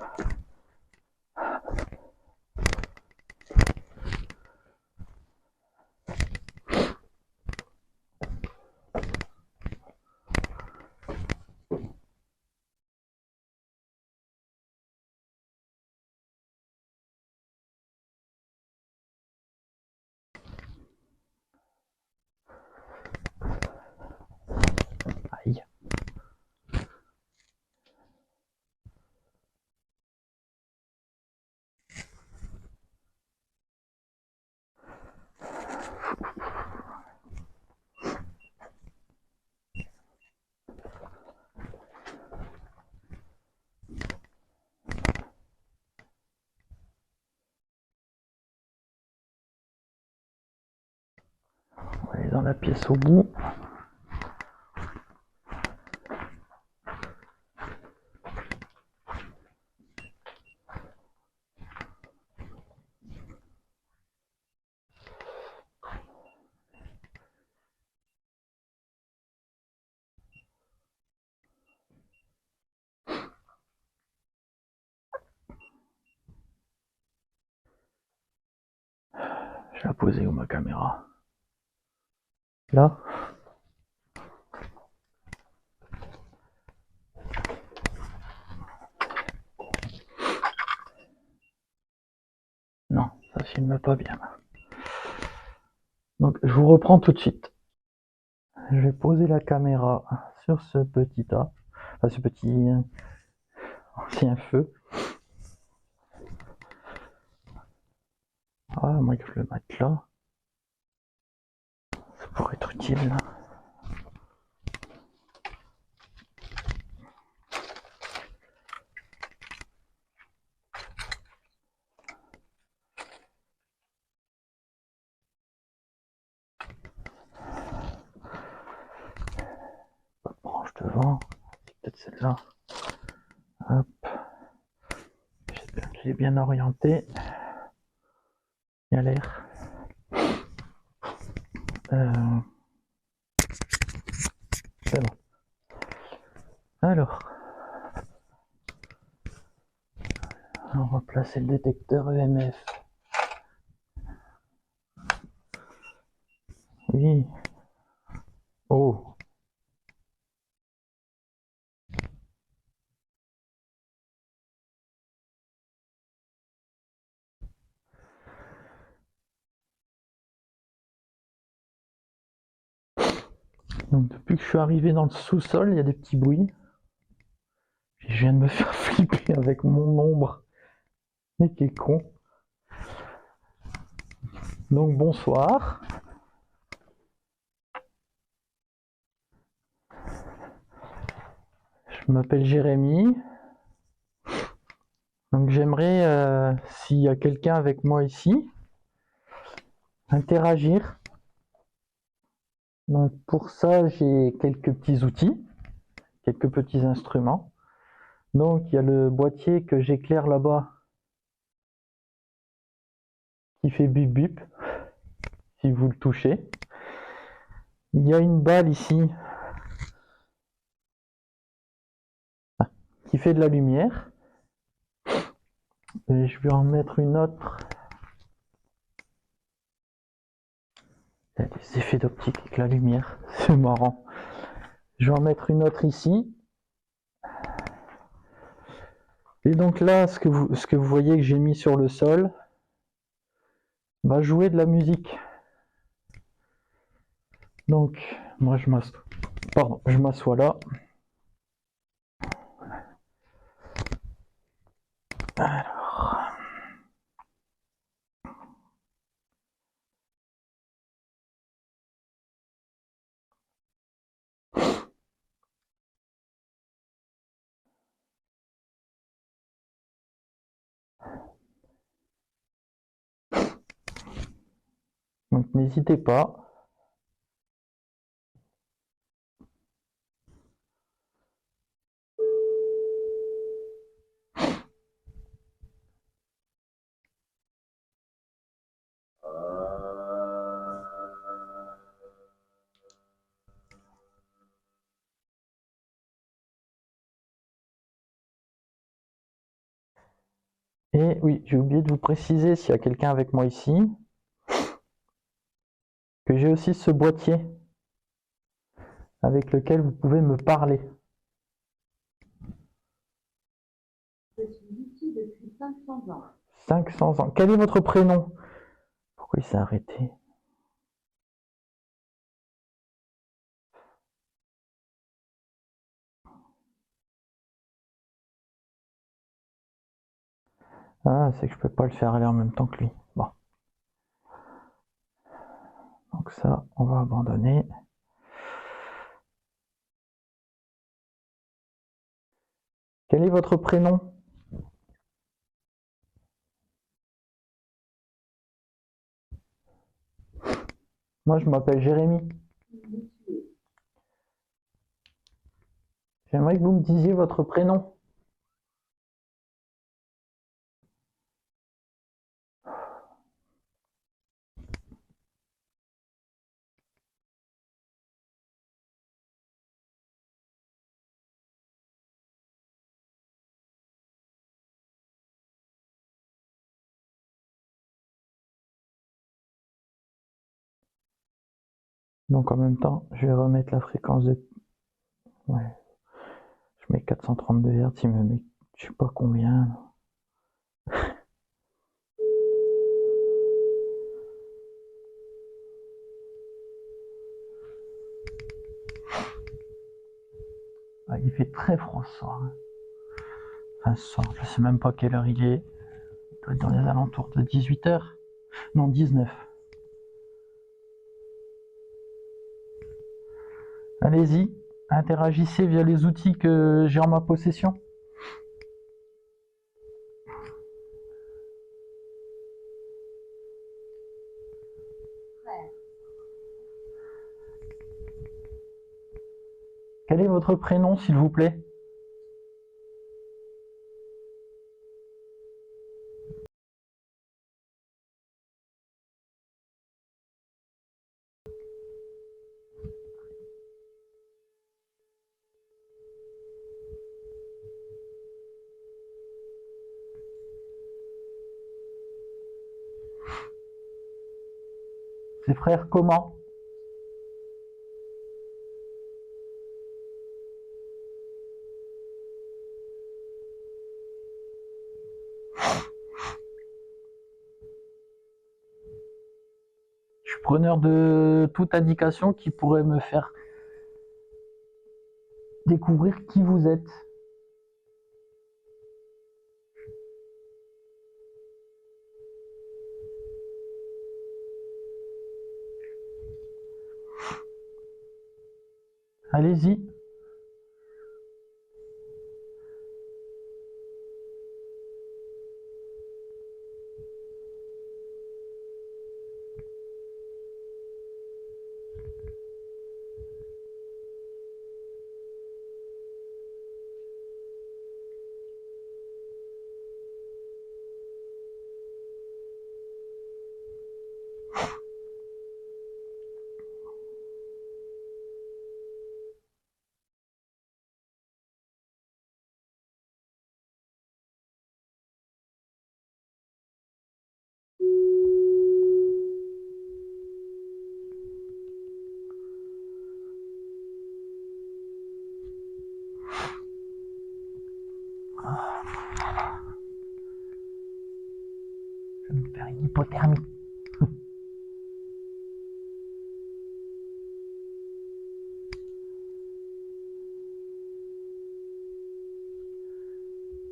Aïe. On va aller dans la pièce au bout. Je vais la poser où ma caméra? Là? Non, ça filme pas bien. Donc je vous reprends tout de suite. Je vais poser la caméra sur ce petit tas, enfin ce petit ancien feu. Ah, moi que je le mette là. Ça pourrait être utile là. Pas de branche devant. C'est peut-être celle-là. Hop. J'espère que j'ai bien orienté. Il y a l'air. C'est bon. Alors, on va placer le détecteur EMF. Oui. Oh. Donc depuis que je suis arrivé dans le sous-sol, il y a des petits bruits. Et je viens de me faire flipper avec mon ombre. Mais qui est con. Donc bonsoir. Je m'appelle Jérémy. Donc j'aimerais, s'il y a quelqu'un avec moi ici, interagir. Donc pour ça, j'ai quelques petits outils, quelques petits instruments. Donc il y a le boîtier que j'éclaire là-bas qui fait bip bip si vous le touchez. Il y a une balle ici qui fait de la lumière. Et je vais en mettre une autre. Il y a des effets d'optique avec la lumière, c'est marrant. Je vais en mettre une autre ici. Et donc là, ce que vous voyez que j'ai mis sur le sol va jouer de la musique. Donc, moi je m'assois là. Alors. Donc n'hésitez pas. Et oui, j'ai oublié de vous préciser, s'il y a quelqu'un avec moi ici, que j'ai aussi ce boîtier avec lequel vous pouvez me parler. Je suis ici depuis 500 ans. 500 ans. Quel est votre prénom? Pourquoi il s'est arrêté? Ah, c'est que je peux pas le faire aller en même temps que lui. Bon. Donc ça, on va abandonner. Quel est votre prénom? Moi, je m'appelle Jérémy. J'aimerais que vous me disiez votre prénom. Donc en même temps, je vais remettre la fréquence de... Ouais. Je mets 432 Hz, il me met je sais pas combien. Ah, il fait très froid ce soir. Enfin ce soir, je sais même pas quelle heure il est. Il doit être dans les alentours de 18 h. Non, 19. Allez-y, interagissez via les outils que j'ai en ma possession. Frère, Quel est votre prénom, s'il vous plaît? C'est frère comment? Je suis preneur de toute indication qui pourrait me faire découvrir qui vous êtes. Allez-y. Je vais me faire une hypothermie.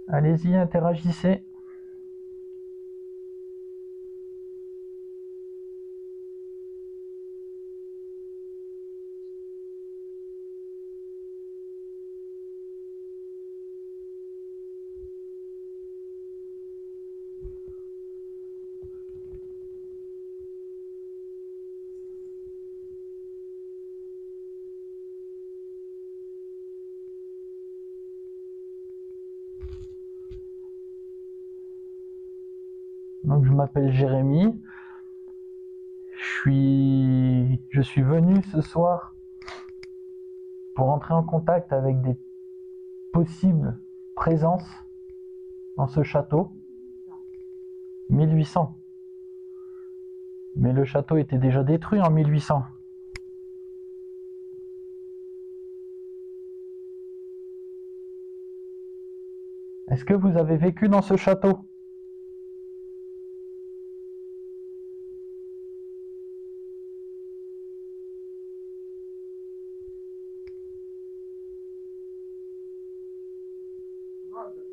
Allez-y, interagissez. Donc je m'appelle Jérémy. Je suis venu ce soir pour entrer en contact avec des possibles présences dans ce château. 1800. Mais le château était déjà détruit en 1800. Est-ce que vous avez vécu dans ce château? Rhodes,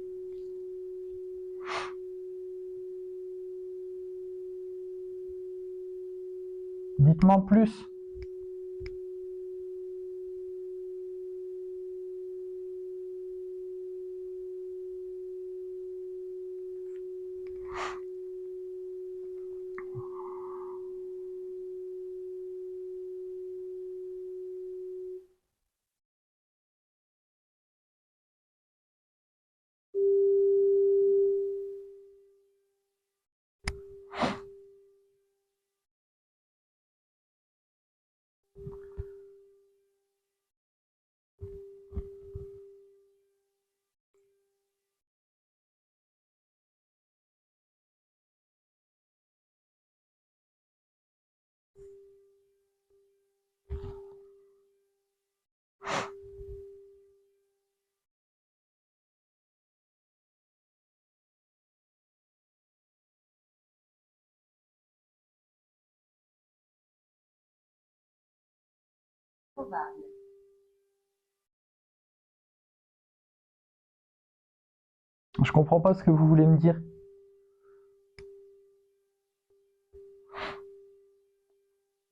Dites-moi en plus. probable. Je comprends pas ce que vous voulez me dire.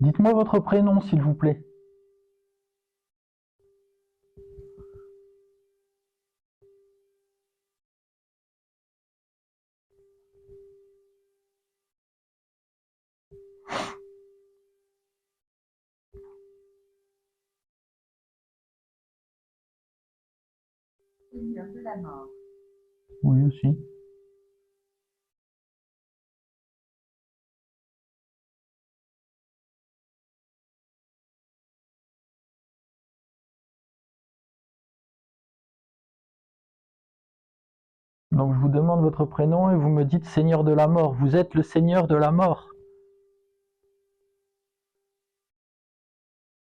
Dites-moi votre prénom, s'il vous plaît. Seigneur de la mort. Oui, aussi. Donc je vous demande votre prénom et vous me dites Seigneur de la mort. Vous êtes le Seigneur de la mort.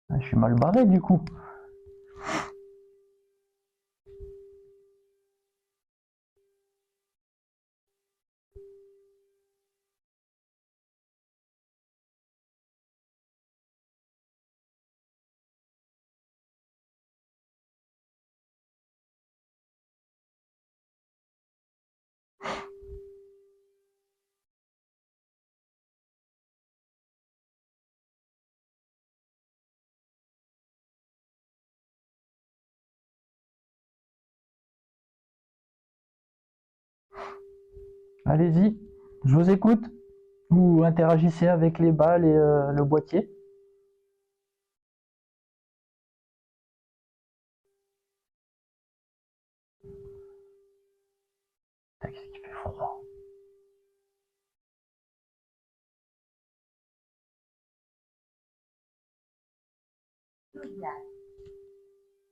Je suis mal barré du coup. Allez-y, je vous écoute. Vous interagissez avec les balles et le boîtier. Qu'est-ce qui fait froid?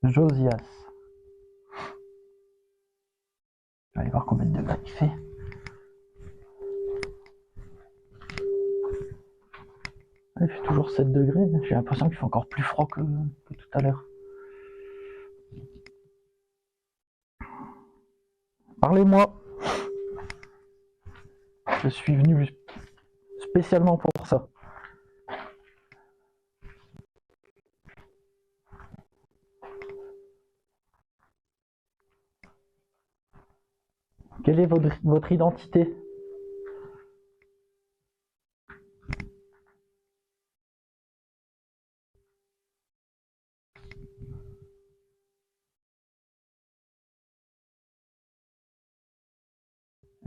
Josias. Je vais aller voir combien de degrés il fait. Il fait toujours 7 degrés. J'ai l'impression qu'il fait encore plus froid que tout à l'heure. Parlez-moi. Je suis venu spécialement pour ça. Quelle est votre identité?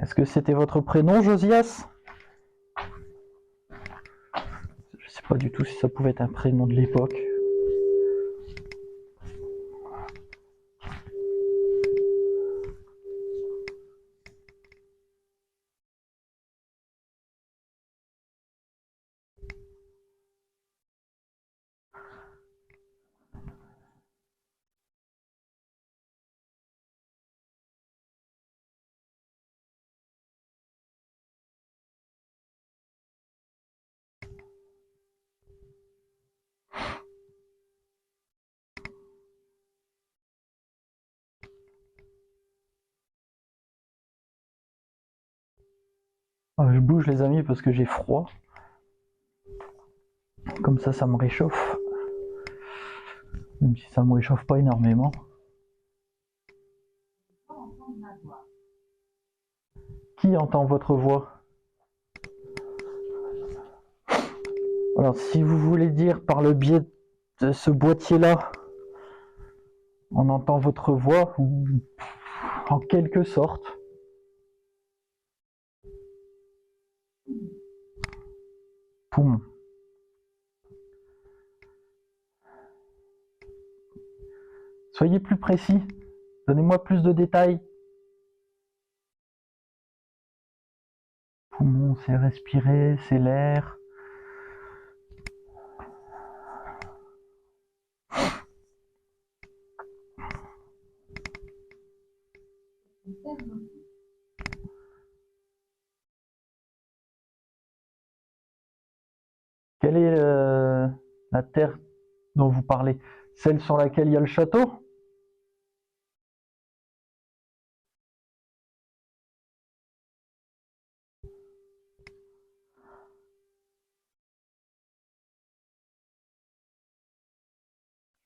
Est-ce que c'était votre prénom, Josias? Je sais pas du tout si ça pouvait être un prénom de l'époque. Je bouge les amis parce que j'ai froid. Comme ça me réchauffe. Même si ça me réchauffe pas énormément. Qui entend votre voix? Alors si vous voulez dire par le biais de ce boîtier-là, on entend votre voix, ou en quelque sorte. Poum. Soyez plus précis. Donnez-moi plus de détails. Poumon, c'est respirer, c'est l'air. Quelle est la terre dont vous parlez? Celle sur laquelle il y a le château?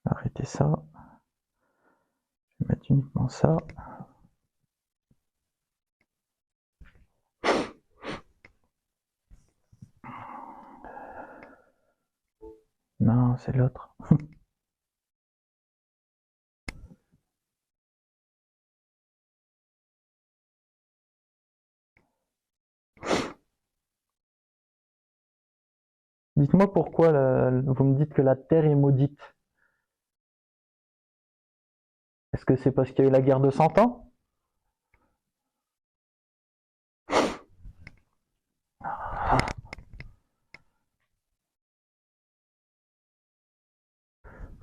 Arrêtez ça. Je vais mettre uniquement ça. c'est l'autre. Dites-moi pourquoi vous me dites que la Terre est maudite. Est-ce que c'est parce qu'il y a eu la guerre de 100 ans?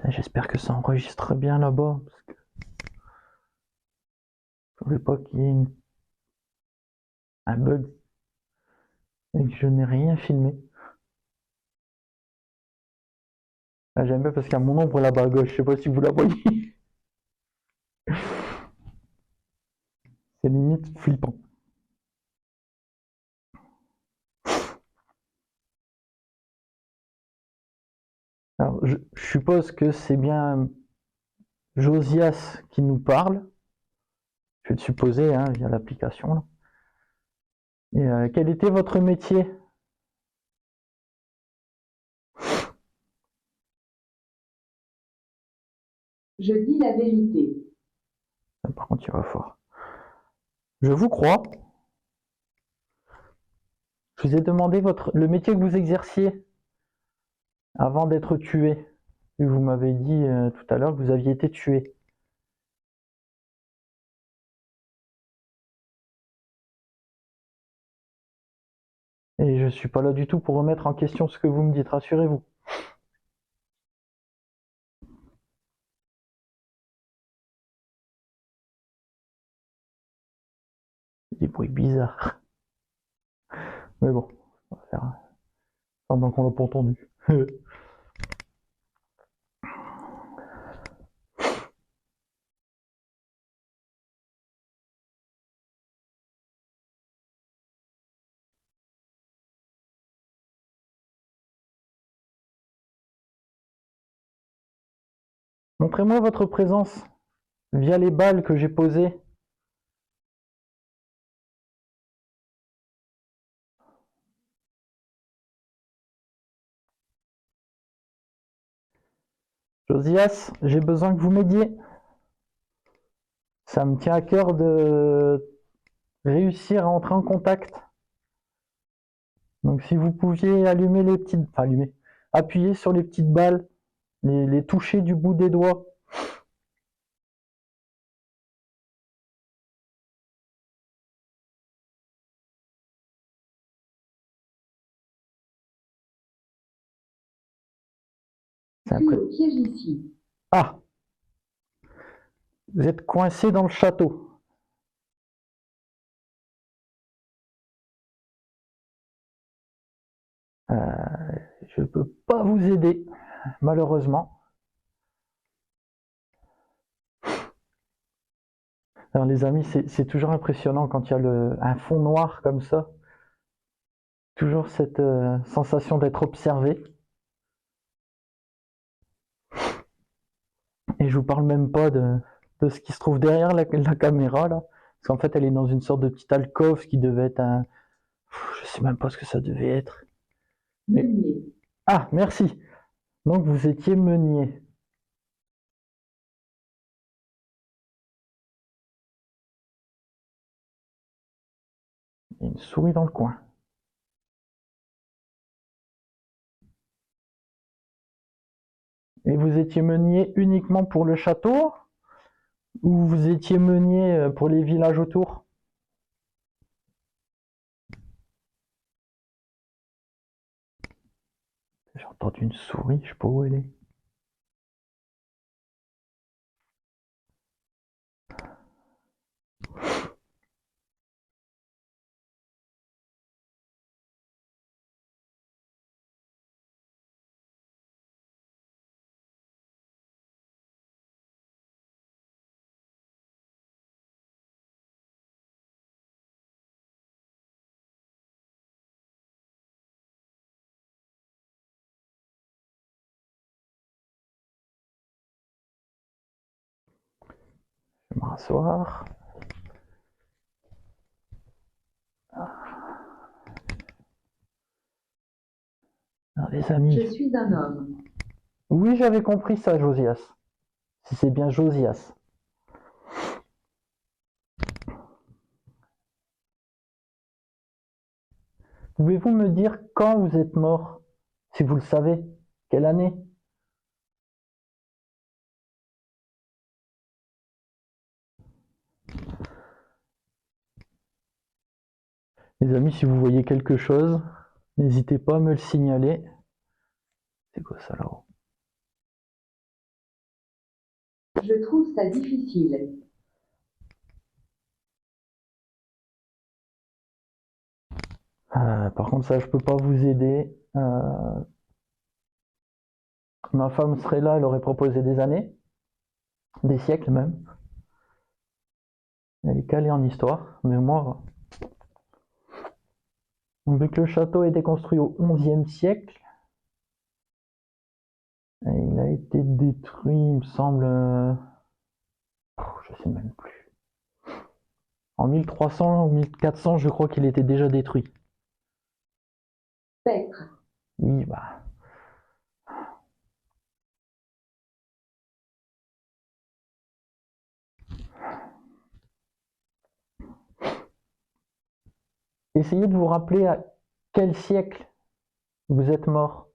J'espère que ça enregistre bien là-bas. Parce que je ne voulais pas qu'il y ait un bug et que je n'ai rien filmé. Ah, j'aime bien parce qu'il y a mon ombre là-bas à gauche. Je ne sais pas si vous la voyez. C'est limite flippant. Alors, je suppose que c'est bien Josias qui nous parle. Je vais le supposer hein, via l'application. Et quel était votre métier? Je dis la vérité. Par contre, il va fort. Je vous crois. Je vous ai demandé le métier que vous exerciez avant d'être tué. Et vous m'avez dit tout à l'heure que vous aviez été tué. Et je ne suis pas là du tout pour remettre en question ce que vous me dites, rassurez-vous. Des bruits bizarres. Mais bon, on va faire semblant qu'on l'a pas entendu. Montrez-moi votre présence via les balles que j'ai posées. Josias, j'ai besoin que vous m'aidiez. Ça me tient à cœur de réussir à entrer en contact. Donc si vous pouviez allumer les petites... Enfin, appuyer sur les petites balles, les toucher du bout des doigts. Je suis au piège ici. Ah! Vous êtes coincé dans le château. Je ne peux pas vous aider, malheureusement. Alors les amis, c'est toujours impressionnant quand il y a un fond noir comme ça. Toujours cette sensation d'être observé. Et je vous parle même pas de ce qui se trouve derrière la caméra là. Parce qu'en fait elle est dans une sorte de petite alcôve qui devait être un... Je sais même pas ce que ça devait être. Mais... Ah, merci. Donc vous étiez meunier. Il y a une souris dans le coin. Et vous étiez meunier uniquement pour le château? Ou vous étiez meunier pour les villages autour? J'ai entendu une souris, je sais pas où elle est. Je vais me rasseoir. Alors les amis. Je suis un homme. Oui, j'avais compris ça, Josias. Si c'est bien Josias. Pouvez-vous me dire quand vous êtes mort, si vous le savez? Quelle année? Les amis, si vous voyez quelque chose, n'hésitez pas à me le signaler. C'est quoi ça là-haut? Je trouve ça difficile. Par contre, ça, je peux pas vous aider. Ma femme serait là, elle aurait proposé des années, des siècles même. Elle est calée en histoire, mais moi, vu que le château a été construit au XIe siècle, et il a été détruit, il me semble, je sais même plus. En 1300 ou 1400, je crois qu'il était déjà détruit. Spectre. Oui, bah. Essayez de vous rappeler à quel siècle vous êtes mort.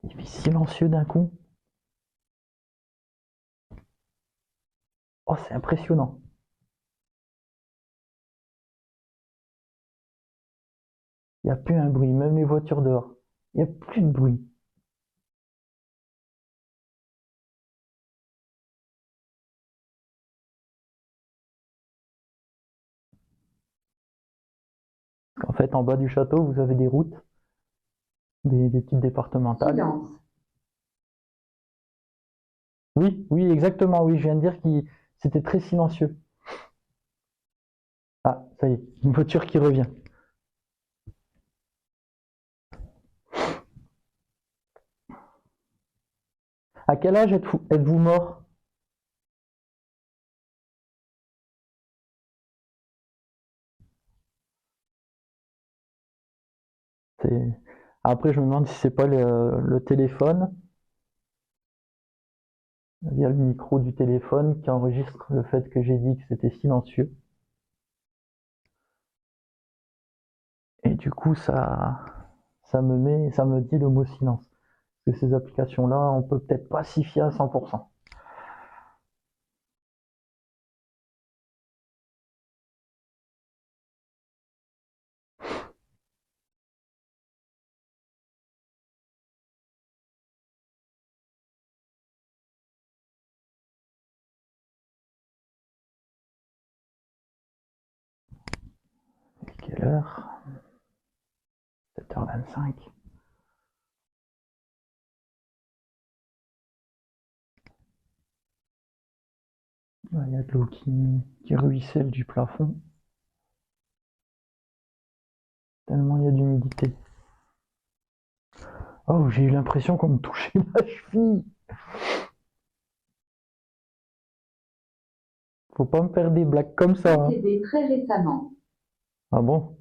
Il fait silencieux d'un coup. Oh, c'est impressionnant. Il n'y a plus un bruit, même les voitures dehors. Il n'y a plus de bruit. En fait, en bas du château, vous avez des routes, des petites départementales. Silence. Oui, oui, exactement, oui, je viens de dire que c'était très silencieux. Ah, ça y est, une voiture qui revient. À quel âge êtes-vous mort? Après, je me demande si c'est pas le téléphone, via le micro du téléphone, qui enregistre le fait que j'ai dit que c'était silencieux. Et du coup, ça me dit le mot silence. Parce que ces applications-là, on peut peut-être pas s'y fier à 100%. Quelle heure? 7h25. Il y a de l'eau qui ruisselle du plafond. Tellement il y a d'humidité. Oh, j'ai eu l'impression qu'on me touchait la cheville. Faut pas me faire des blagues comme ça. Hein. Décédé très récemment. Ah bon?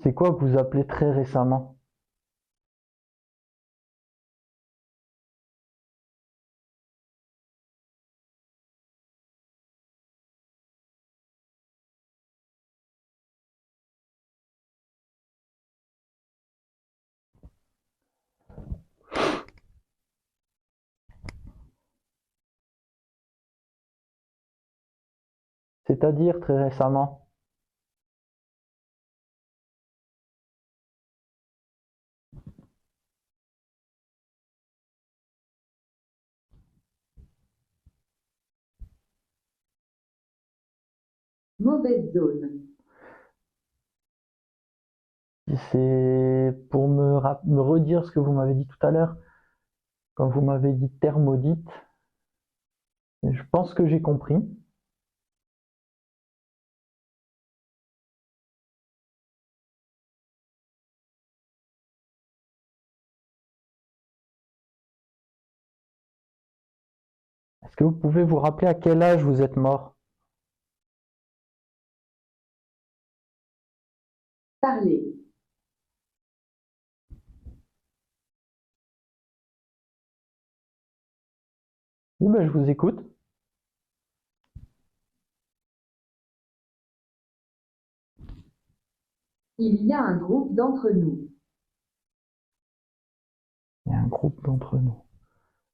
C'est quoi que vous appelez très récemment? C'est-à-dire très récemment? Mauvaise zone. Si c'est pour me redire ce que vous m'avez dit tout à l'heure, quand vous m'avez dit terre maudite, je pense que j'ai compris. Est-ce que vous pouvez vous rappeler à quel âge vous êtes mort? Parler. Oui, ben, je vous écoute. Il y a un groupe d'entre nous. Il y a un groupe d'entre nous.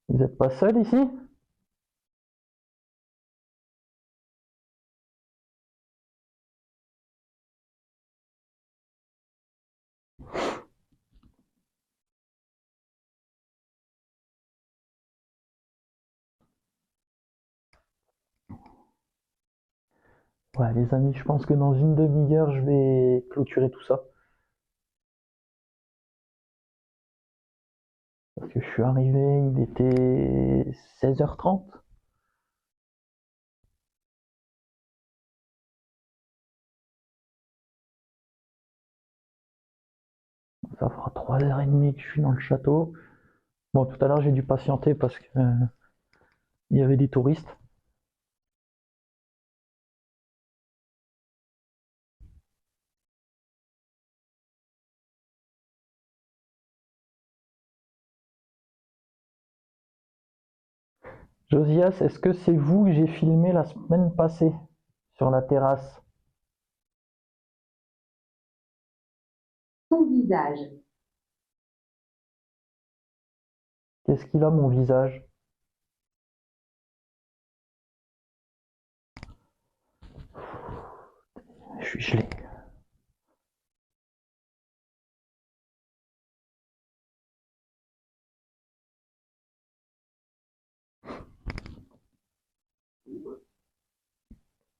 Vous n'êtes pas seul ici? Ouais, les amis, je pense que dans une demi-heure, je vais clôturer tout ça. Parce que je suis arrivé, il était 16h30. Ça fera 3h30 que je suis dans le château. Bon, tout à l'heure, j'ai dû patienter parce que il y avait des touristes. Josias, est-ce que c'est vous que j'ai filmé la semaine passée sur la terrasse? Ton visage. Qu'est-ce qu'il a, mon visage? Je suis gelé.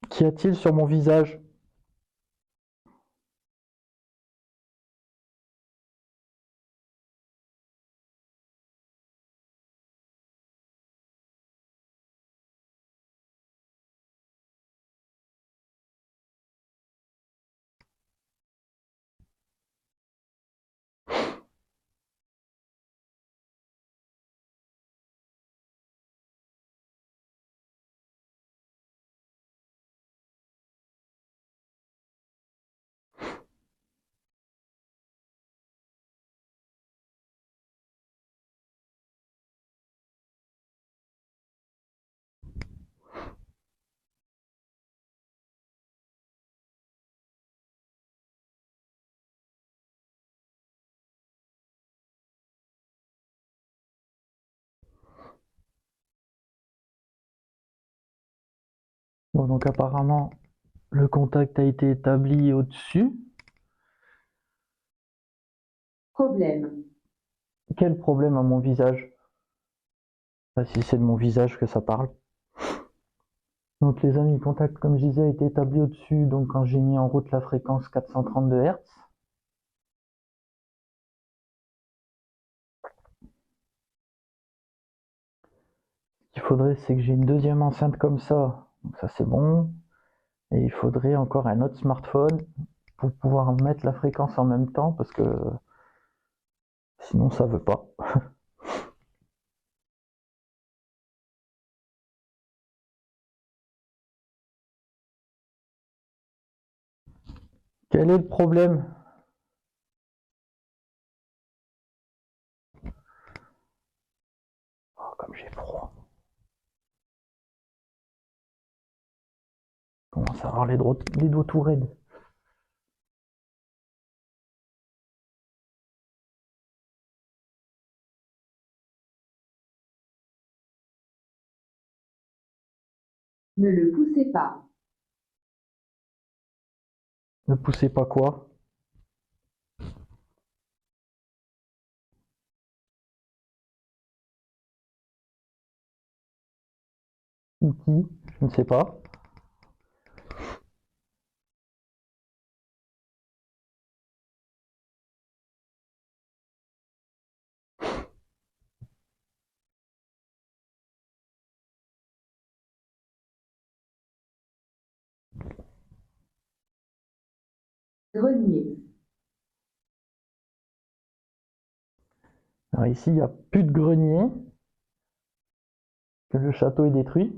Qu'y a-t-il sur mon visage? Bon, donc apparemment, le contact a été établi au-dessus. Problème. Quel problème à mon visage? Bah, si c'est de mon visage que ça parle. Donc les amis, le contact, comme je disais, a été établi au-dessus. Donc quand j'ai mis en route la fréquence 432 Hz, ce qu'il faudrait, c'est que j'ai une deuxième enceinte comme ça. Donc ça, c'est bon. Et il faudrait encore un autre smartphone pour pouvoir mettre la fréquence en même temps, parce que sinon ça veut pas. Quel est le problème? Oh, comme j'ai froid. Je commence à avoir les doigts tout raides. Ne le poussez pas. Ne poussez pas quoi? Ou qui? Je ne sais pas. Grenier. Alors ici, il n'y a plus de grenier. que le château est détruit.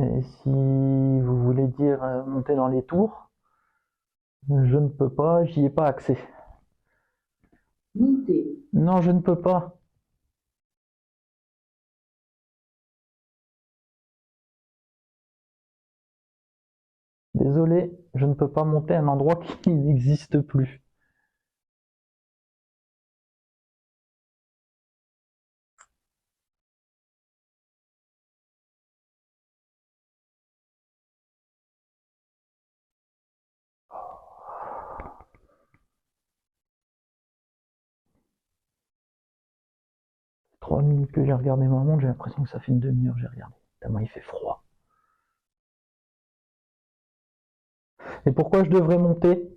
Et si vous voulez dire monter dans les tours, je ne peux pas, j'y ai pas accès. Monter. Non, je ne peux pas. Désolé, je ne peux pas monter à un endroit qui n'existe plus. Trois minutes que j'ai regardé ma montre, j'ai l'impression que ça fait une demi-heure que j'ai regardé. Tellement il fait froid. Et pourquoi je devrais monter?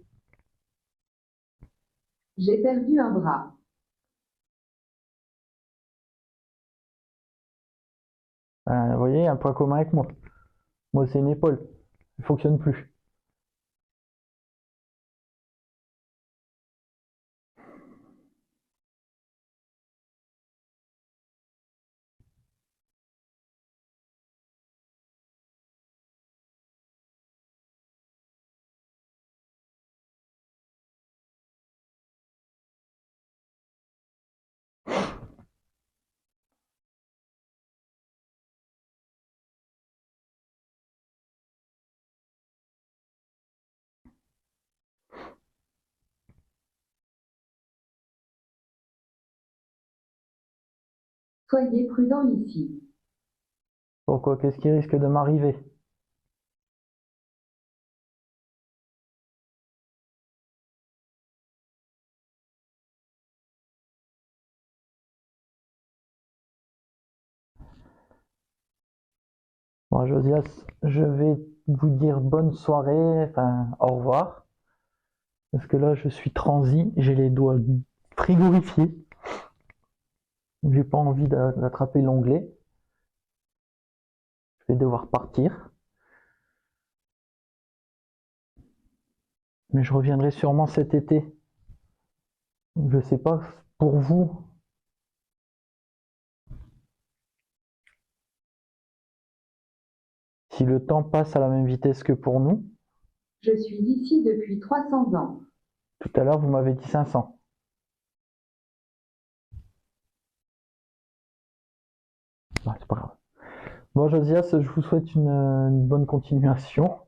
J'ai perdu un bras. Vous voyez, un point commun avec moi. Moi, c'est une épaule. Elle ne fonctionne plus. Soyez prudent ici. Pourquoi? Qu'est-ce qui risque de m'arriver? Bon, Josias, je vais vous dire bonne soirée, enfin, au revoir. Parce que là, je suis transi, j'ai les doigts frigorifiés. J'ai pas envie d'attraper l'onglet. Je vais devoir partir. Mais je reviendrai sûrement cet été. Je sais pas pour vous. Si le temps passe à la même vitesse que pour nous. Je suis ici depuis 300 ans. Tout à l'heure, vous m'avez dit 500. Ouais, c'est pas grave. Bon, Josias, je vous souhaite une bonne continuation.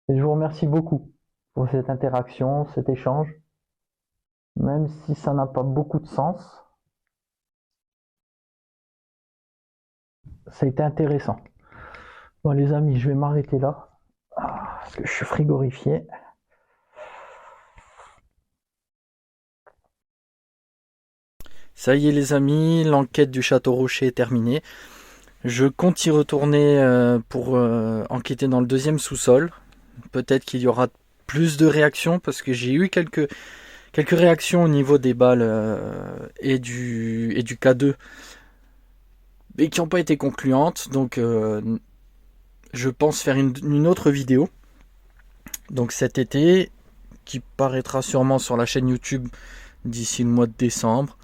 Et je vous remercie beaucoup pour cette interaction, cet échange. Même si ça n'a pas beaucoup de sens. Ça a été intéressant. Bon, les amis, je vais m'arrêter là. Parce que je suis frigorifié. Ça y est les amis, l'enquête du Château Rocher est terminée. Je compte y retourner pour enquêter dans le deuxième sous-sol. Peut-être qu'il y aura plus de réactions parce que j'ai eu quelques réactions au niveau des balles et du K2 mais qui n'ont pas été concluantes. Donc je pense faire une autre vidéo. Donc cet été, qui paraîtra sûrement sur la chaîne YouTube d'ici le mois de décembre.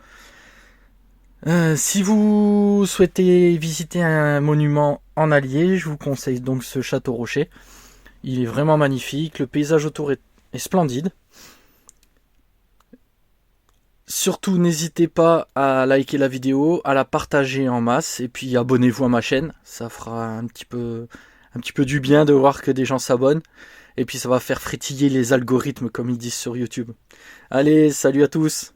Si vous souhaitez visiter un monument en Allier, je vous conseille donc ce Château Rocher. Il est vraiment magnifique, le paysage autour est splendide. Surtout n'hésitez pas à liker la vidéo, à la partager en masse et puis abonnez-vous à ma chaîne. Ça fera un petit peu du bien de voir que des gens s'abonnent. Et puis ça va faire frétiller les algorithmes comme ils disent sur YouTube. Allez, salut à tous!